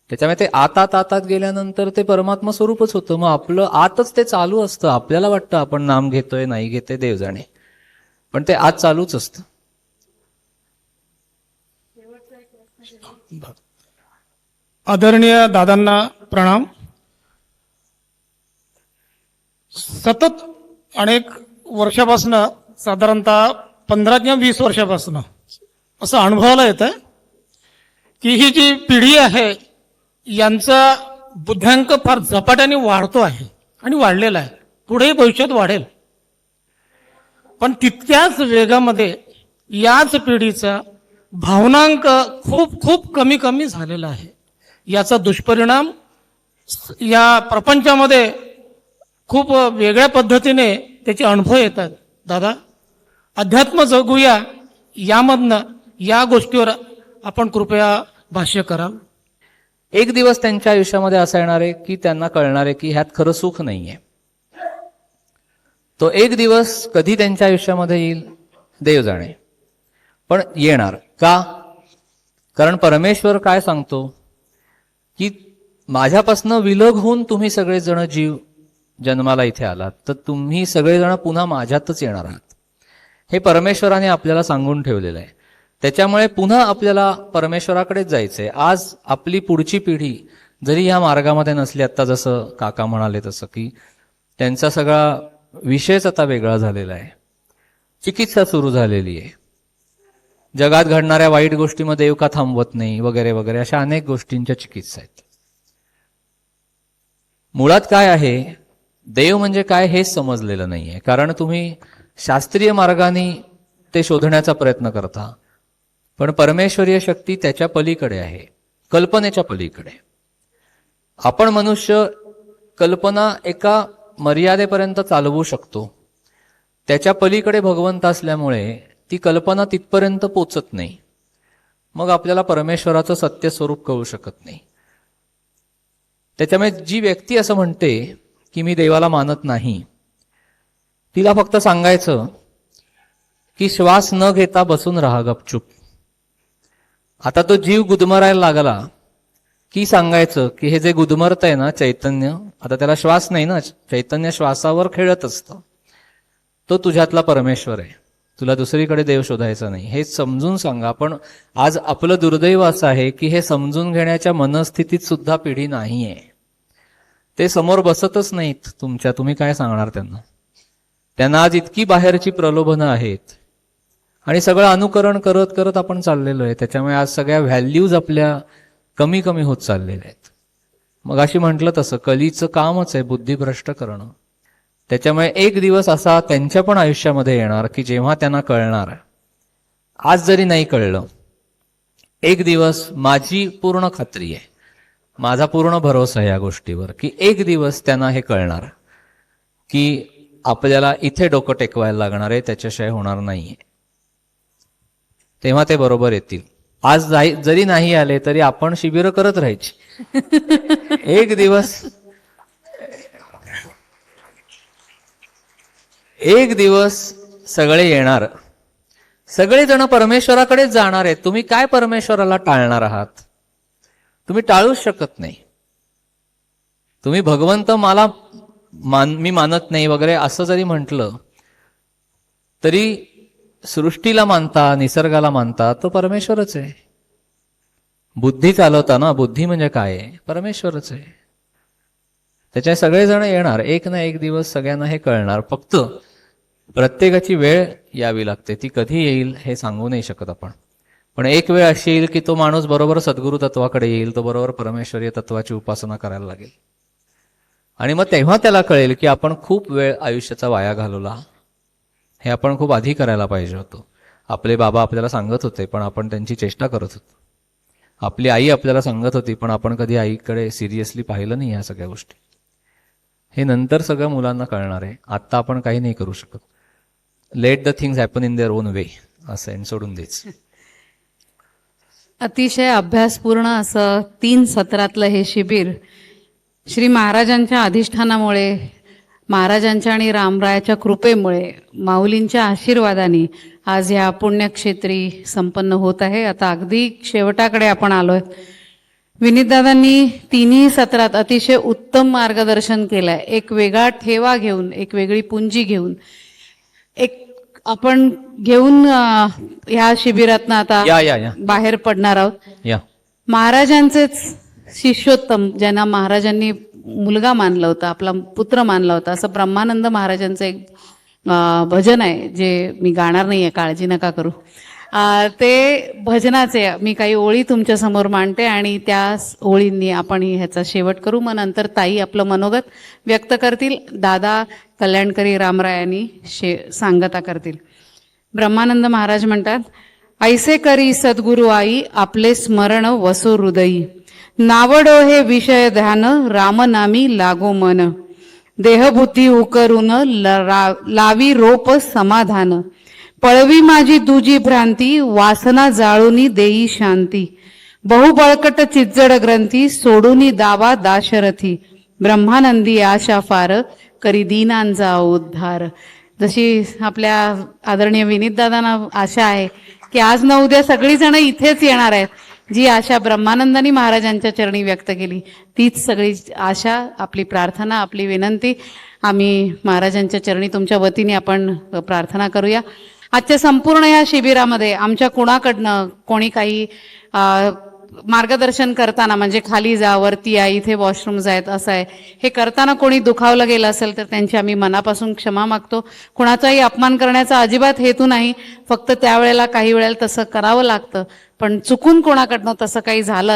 त्याच्यामुळे ते आतात गेल्यानंतर ते परमात्मा स्वरूपच होतं. मग आपलं आतच ते चालू असतं. आपल्याला वाटतं आपण नाम घेतोय नाही घेतोय देव जाणे, पण ते आत चालूच असतं. आदरणीय दादांना प्रणाम. सतत अनेक वर्षापासनं, साधारणतः 15 किंवा 20 वर्षापासनं असं अनुभवाला येतं की ही जी पिढी आहे यांचा बुद्ध्यांक फार झपाट्याने वाढतो आहे आणि वाढलेला आहे, पुढेही भविष्यात वाढेल. पण तितक्याच वेगामध्ये याच पिढीचा भावनांक खूप खूप कमी कमी झालेला आहे. याचा दुष्परिणाम या प्रपंचामध्ये खूप वेगळ्या पद्धतीने त्याचे अनुभव येतात. दादा, अध्यात्म जगूया यामधनं या गोष्टीवर आपण कृपया भाष्य कराल. एक दिवस त्यांच्या आयुष्यामध्ये असा येणार आहे की त्यांना कळणार आहे की ह्यात खरं सुख नाहीये. तो एक दिवस कधी त्यांच्या आयुष्यामध्ये येईल देव जाणे, पण येणार. का? कारण परमेश्वर काय सांगतो की माझ्यापासनं विलग होऊन तुम्ही सगळेजण जीव जन्माला इथे आलात, तर तुम्ही सगळेजण पुन्हा माझ्यातच येणार आहात. हे परमेश्वराने आपल्याला सांगून ठेवलेलं आहे. त्याच्यामुळे पुन्हा आपल्याला परमेश्वराकडेच जायचंय. आज आपली पुढची पिढी जरी ह्या मार्गामध्ये नसली, आता जसं काका म्हणाले तसं की त्यांचा सगळा विषयच आता वेगळा झालेला आहे, चिकित्सा सुरू झालेली आहे, जगात घडणाऱ्या वाईट गोष्टीमध्ये देव का थांबवत नाही वगैरे वगैरे, अशा अनेक गोष्टींच्या चिकित्सा आहेत. मुळात काय आहे, देव म्हणजे काय हेच समजलेलं नाहीये. कारण तुम्ही शास्त्रीय मार्गाने ते शोधण्याचा प्रयत्न करता, पण परमेश्वरीय शक्ती त्याच्या पलीकडे आहे, कल्पनेच्या पलीकडे. आपण मनुष्य कल्पना एका मर्यादेपर्यंत चालवू शकतो, त्याच्या पलीकडे भगवंत असल्यामुळे ती कल्पना तिथपर्यंत पोचत नाही. मग आपल्याला परमेश्वराचं सत्य स्वरूप कळू शकत नाही. त्याच्यामुळे जी व्यक्ती असं म्हणते की मी देवाला मानत नाही, तिला फक्त सांगायचं की श्वास न घेता बसून राहा गपचूप. आता तो जीव गुदमरायला लागला की सांगायचं की हे जे गुदमरतंय ना चैतन्य, आता त्याला श्वास नाही ना, चैतन्य श्वासावर खेळत असतं, तो तुझ्यातला परमेश्वर आहे, तुला दुसरीकडे देव शोधायचा नाही, हे समजून सांगा. पण आज आपलं दुर्दैव असं आहे की हे समजून घेण्याच्या मनस्थितीत सुद्धा पिढी नाहीये. ते समोर बसतच नाहीत तुमच्या. तुम्ही काय सांगणार त्यांना? त्यांना आज इतकी बाहेरची प्रलोभनं आहेत आणि सगळं अनुकरण करत करत आपण चाललेलो आहे. त्याच्यामुळे आज सगळ्या व्हॅल्यूज आपल्या कमी कमी होत चाललेल्या आहेत. मग अशी म्हटलं तसं कलीचं कामच आहे बुद्धिभ्रष्ट करणं. त्याच्यामुळे एक दिवस असा त्यांच्या पण आयुष्यामध्ये येणार की जेव्हा त्यांना कळणार, आज जरी नाही कळलं, एक दिवस माझी पूर्ण खात्री आहे, माझा पूर्ण भरोसा आहे या गोष्टीवर की एक दिवस त्यांना हे कळणार की आपल्याला इथे डोकं टेकवायला लागणार आहे, त्याच्याशिवाय होणार नाहीये. तेव्हा ते बरोबर येतील. आज जरी नाही आले तरी आपण शिबिर करत राहायची. एक दिवस सगळे येणार, सगळेजण परमेश्वराकडेच जाणार आहेत. तुम्ही काय परमेश्वराला टाळणार आहात? तुम्ही टाळूच शकत नाही. तुम्ही भगवंत मी मानत नाही वगैरे असं जरी म्हटलं तरी सृष्टीला मानता, निसर्गाला मानता, तो परमेश्वरच आहे. बुद्धी चालवता ना, बुद्धी म्हणजे काय आहे? परमेश्वरच आहे. त्याच्या सगळेजण येणार, एक ना एक दिवस सगळ्यांना हे कळणार. फक्त प्रत्येकाची वेळ यावी लागते. ती कधी येईल हे सांगू नाही शकत आपण. पण एक वेळ अशी येईल की तो माणूस बरोबर सद्गुरु तत्वाकडे येईल, तो बरोबर परमेश्वरीय तत्वाची उपासना करायला लागेल. आणि मग तेव्हा त्याला कळेल की आपण खूप वेळ आयुष्याचा वाया घालवला, हे आपण खूप आधी करायला पाहिजे होतं. आपले बाबा आपल्याला सांगत होते पण आपण त्यांची चेष्टा करत होतो. आपली आई आपल्याला सांगत होती पण आपण कधी आईकडे सिरियसली पाहिलं नाही. ह्या सगळ्या गोष्टी हे नंतर सगळं मुलांना कळणार आहे. आत्ता आपण काही नाही करू शकत. Let the things happen in their own way असं सोडून द्यायचं. अतिशय अभ्यासपूर्ण असं 3 सत्रातलं हे शिबिर श्री महाराजांच्या अधिष्ठानामुळे, महाराजांच्या आणि रामरायाच्या कृपेमुळे, माऊलींच्या आशीर्वादाने आज या पुण्यक्षेत्री संपन्न होत आहे. आता अगदी शेवटाकडे आपण आलोय. विनीतदादांनी 3ही सत्रात अतिशय उत्तम मार्गदर्शन केलंय. एक वेगळा ठेवा घेऊन, एक वेगळी पुंजी घेऊन, एक आपण घेऊन ह्या शिबिरातनं आता या बाहेर पडणार आहोत. या महाराजांचेच शिष्योत्तम, ज्यांना महाराजांनी मुलगा मानलं होतं, आपला पुत्र मानला होता, असं ब्रह्मानंद महाराजांचं एक भजन आहे जे मी गाणार नाही आहे, काळजी नका करू. ते भजनाचे मी काही ओळी तुमच्या समोर मांडते आणि त्या ओळींनी आपण ह्याचा शेवट करू. मग नंतर ताई आपलं मनोगत व्यक्त करतील, दादा कल्याणकरी रामरायांनी सांगता करतील. ब्रह्मानंद महाराज म्हणतात, ऐसे करी सद्गुरु आई आपले स्मरण वसो हृदयी, नावडो हे विषय ध्यान रामनामी लागो मन, देहबुद्धी उकरून लावी रोप समाधान, पळवी माझी तुझी भ्रांती वासना जाळूनी देई शांती, बहुबळकट चिज्जड ग्रंथी सोडूनी दावा दाशरथी, ब्रह्मानंदी आशा फार करी दीनांचा उद्धार. जशी आपल्या आदरणीय विनीत दादांना आशा आहे की आज न उद्या सगळी जण इथेच येणार आहेत, जी आशा ब्रह्मानंदांनी महाराजांच्या चरणी व्यक्त केली, तीच सगळी आशा, आपली प्रार्थना, आपली विनंती आम्ही महाराजांच्या चरणी तुमच्या वतीने आपण प्रार्थना करूया. आजच्या संपूर्ण या शिबिरामध्ये आमच्या कुणाकडनं कोणी काही मार्गदर्शन करताना, म्हणजे खाली जा, वरती या, इथे वॉशरूम्स आहेत, असं आहे, हे करताना कोणी दुखावलं गेलं असेल तर त्यांची आम्ही मनापासून क्षमा मागतो. कुणाचाही अपमान करण्याचा अजिबात हेतू नाही, फक्त त्यावेळेला काही वेळेला तसं करावं लागतं. पण चुकून कोणाकडनं तसं काही झालं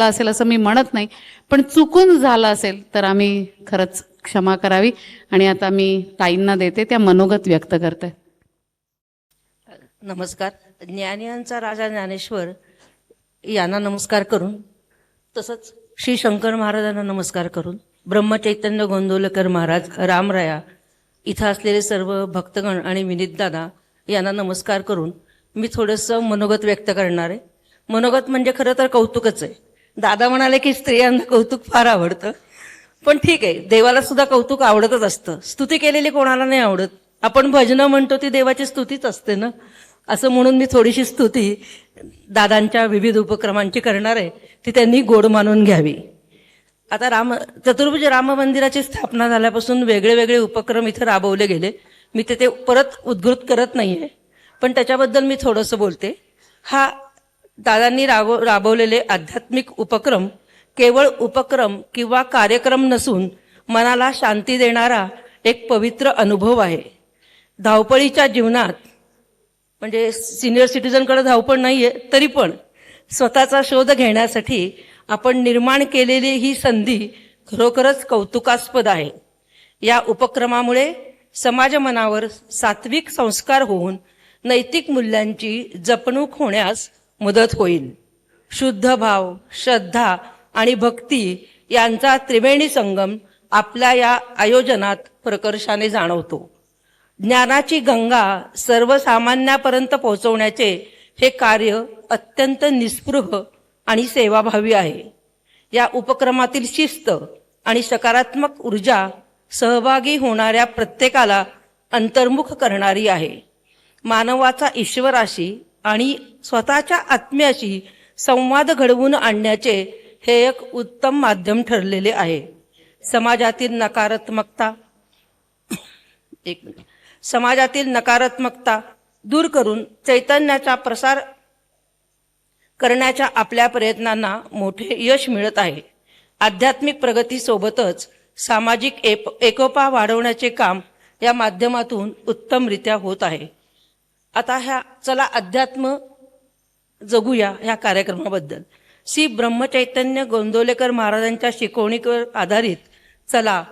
असेल असं मी म्हणत नाही, पण चुकून झालं असेल तर आम्ही खरंच क्षमा करावी. आणि आता मी ताईंना देते, त्या मनोगत व्यक्त करते. नमस्कार. ज्ञानियांचा राजा ज्ञानेश्वर यांना नमस्कार करून, तसंच श्री शंकर महाराजांना नमस्कार करून, ब्रह्मचैतन्य गोंदवलेकर महाराज, रामराया, इथं असलेले सर्व भक्तगण आणि विनीतदादा यांना नमस्कार करून मी थोडंसं मनोगत व्यक्त करणार आहे. मनोगत म्हणजे खरं तर कौतुकच आहे. दादा म्हणाले की स्त्रियांना कौतुक फार आवडतं, पण ठीक आहे, देवाला सुद्धा कौतुक आवडतच असतं. स्तुती केलेली कोणाला नाही आवडत. आपण भजनं म्हणतो ती देवाची स्तुतीच असते ना, असं म्हणून मी थोडीशी स्तुती दादांच्या विविध उपक्रमांची करणार आहे, ती त्यांनी गोड मानून घ्यावी. आता चतुर्भुज राम मंदिराची स्थापना झाल्यापासून वेगळे वेगळे उपक्रम इथं राबवले गेले. मी ते परत उद्घृत करत नाहीये, पण त्याच्याबद्दल मी थोडंसं बोलते. हा दादांनी राबवलेले आध्यात्मिक उपक्रम केवळ उपक्रम किंवा कार्यक्रम नसून मनाला शांती देणारा एक पवित्र अनुभव आहे. धावपळीच्या जीवनात, म्हणजे सिनियर सिटीजनकडे धावपळ नाहीये, तरी पण स्वतःचा शोध घेण्यासाठी आपण निर्माण केलेली ही संधी खरोखरच कौतुकास्पद आहे. या उपक्रमामुळे समाज मनावर सात्विक संस्कार होऊन नैतिक मूल्यांची जपणूक होण्यास मदत होईल. शुद्ध भाव, श्रद्धा आणि भक्ती यांचा त्रिवेणी संगम आपल्या या आयोजनात प्रकर्षाने जाणवतो. ज्ञानाची गंगा सर्वसामान्यापर्यंत पोहोचवण्याचे हे कार्य अत्यंत निस्पृह आणि सेवाभावी आहे. या उपक्रमातील शिस्त आणि सकारात्मक ऊर्जा सहभागी होणाऱ्या प्रत्येकाला अंतर्मुख करणारी आहे. मानवाचा ईश्वराशी आणि स्वतःच्या आत्म्याशी संवाद घडवून आणण्याचे हे एक उत्तम माध्यम ठरलेले आहे. समाजातील नकारात्मकता दूर करून चैतन्याचा प्रसार करण्याच्या आपल्या प्रयत्नांना मोठे यश मिळत आहे. आध्यात्मिक प्रगतीसोबतच सामाजिक एकोपा वाढवण्याचे काम या माध्यमातून उत्तमरित्या होत आहे. आता चला अध्यात्म जगूया ह्या कार्यक्रमाबद्दल. श्री ब्रह्मचैतन्य गोंदवलेकर महाराजांच्या शिकवणीवर आधारित चला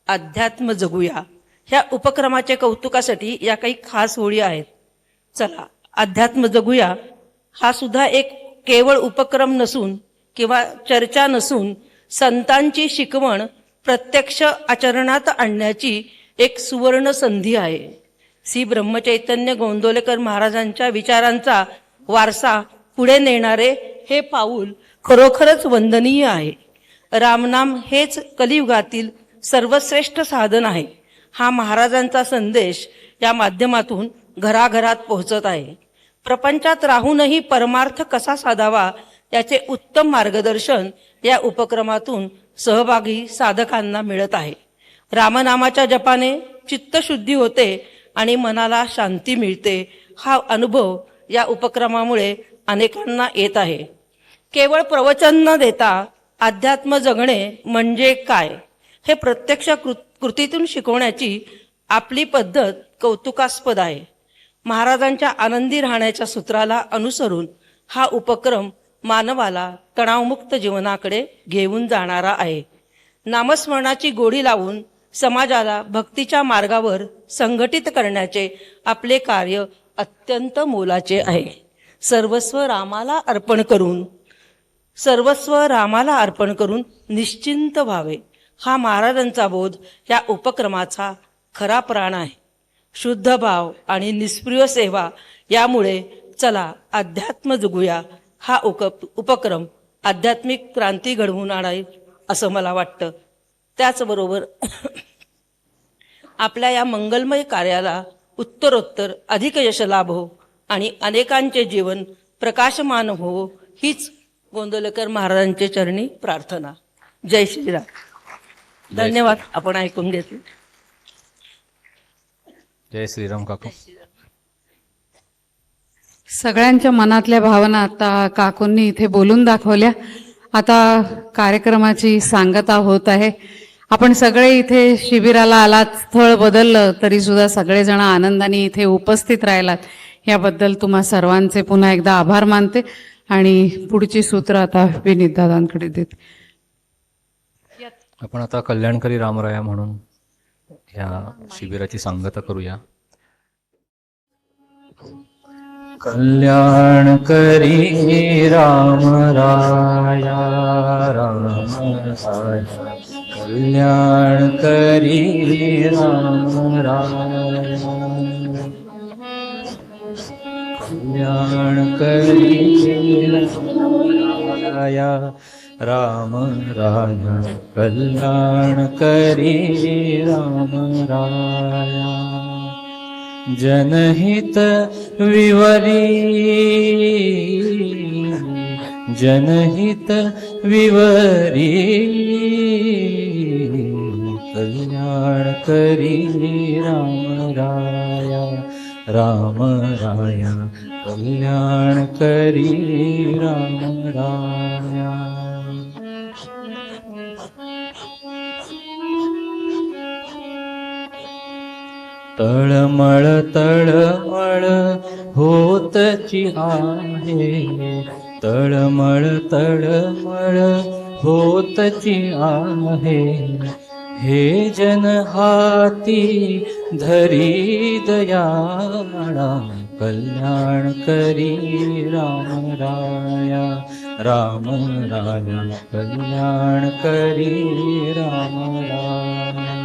अध्यात्म जगूया ह्या उपक्रमाच्या कौतुकासाठी या काही खास ओळी आहेत. चला अध्यात्म जगूया हा सुद्धा एक केवळ उपक्रम नसून किंवा चर्चा नसून संतांची शिकवण प्रत्यक्ष आचरणात आणण्याची एक सुवर्ण संधी आहे. श्री ब्रह्मचैतन्य गोंदवलेकर महाराजांच्या विचारांचा वारसा पुढे नेणारे हे पाऊल खरोखरच वंदनीय आहे. रामनाम हेच कलियुगातील सर्वश्रेष्ठ साधन आहे. हा महाराजांचा संदेश या माध्यमातून घराघरात पोहोचत आहे. प्रपंचात राहूनही परमार्थ कसा साधावा याचे उत्तम मार्गदर्शन या उपक्रमातून सहभागी साधकांना मिळत आहे. रामनामाच्या जपाने चित्तशुद्धी होते आणि मनाला शांती मिळते. हा अनुभव या उपक्रमामुळे अनेकांना येत आहे. केवळ प्रवचन न देता अध्यात्म जगणे म्हणजे काय हे प्रत्यक्ष कृतीतून शिकवण्याची आपली पद्धत कौतुकास्पद आहे. महाराजांच्या आनंदी राहण्याच्या सूत्राला अनुसरून हा उपक्रम मानवाला तणावमुक्त जीवनाकडे घेऊन जाणारा आहे. नामस्मरणाची गोडी लावून समाजाला भक्तीच्या मार्गावर संघटित करण्याचे आपले कार्य अत्यंत मोलाचे आहे. सर्वस्व रामाला अर्पण करून निश्चिंत व्हावे, हा महाराजांचा बोध या उपक्रमाचा खरा प्राण आहे. शुद्ध भाव आणि निष्क्रिय सेवा यामुळे चला अध्यात्म जगूया हा उपक्रम आध्यात्मिक क्रांती घडवून आणेल असं मला वाटतं. त्याचबरोबर आपल्या या मंगलमय कार्याला उत्तरोत्तर अधिक यश लाभो आणि अनेकांचे जीवन प्रकाशमान हो, हीच गोंदवलेकर महाराजांच्या चरणी प्रार्थना. जय श्रीराम. धन्यवाद, आपण ऐकून घेतले. जय श्रीराम काकू. सगळ्यांच्या मनातल्या भावना आता काकूंनी इथे बोलून दाखवल्या. आता कार्यक्रमाची सांगता होत आहे. आपण सगळे इथे शिबिराला आलात, स्थळ बदललं तरी सुद्धा सगळेजण आनंदाने इथे उपस्थित राहिलात, याबद्दल तुम्हा सर्वांचे पुन्हा एकदा आभार मानते आणि पुढची सूत्र आता विनीत दादांकडे देते. आपण आता कल्याणकरी रामराया म्हणून ह्या शिबिराची सांगता करूया. कल्याण करी राम राया राम राया, कल्याण करी राम राया, कल्याण करी राया राम राया, कल्याण करी राम राया. जनहित विवरी, जनहित विवरी, कल्याण करी राम राया राम राया, कल्याण करी राम राया. तळमळ तळमळ होतची आहे, तळमळ तळमळ होतची आहे, हे जन हाती धरी दयाळा, कल्याण करी राम राया राम राया, कल्याण करी राम राया.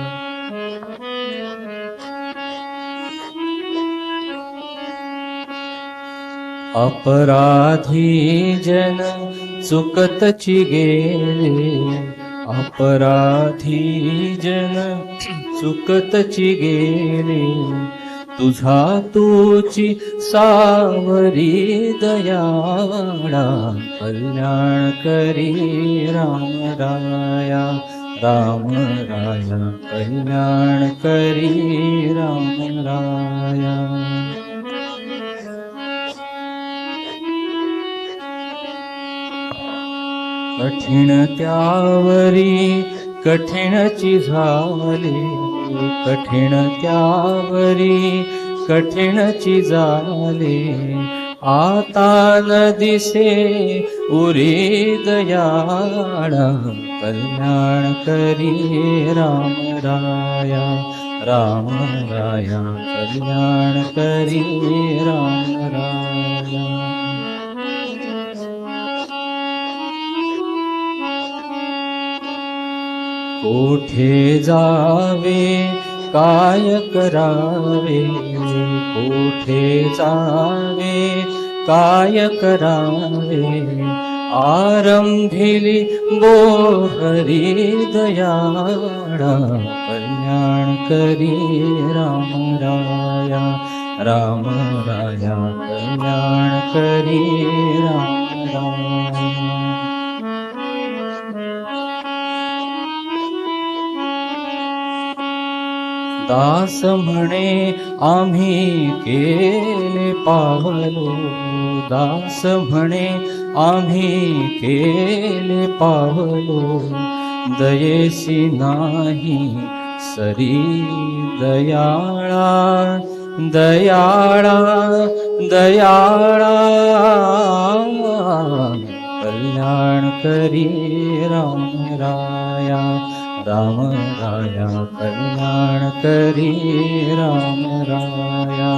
अपराधी जन चुकतची गेले, अपराधी जन चुकतची गेले, तुझा तूची सावरी दयाळा, कल्याण करी राम राया राम राया, कल्याण करी राम राया. कठीण त्यावरी कठीणची झाली, कठीण त्यावरी कठीणची झाली, आता न दिसे उरी दयाळा, कल्याण करी राम राया राम राया, कल्याण करी राम राया. कोठे जावे काय करावे, कोठे जावे काय करावे, आरंभिली बोहरी दयाळा, कल्याण करी राम राया राम राया, कल्याण करी राम राया. दास म्हणे आम्ही केले पावलो, दास म्हणे आम्ही केले पावलो, दयेसी नाही सरी दयाळा दयाळा दयाळा कल्याण करी राम राया राम राया कल्याण करी राम राया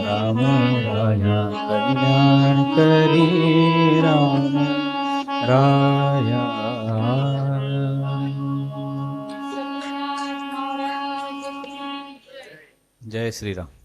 राम राया कल्याण करी राम राया. जय श्रीराम.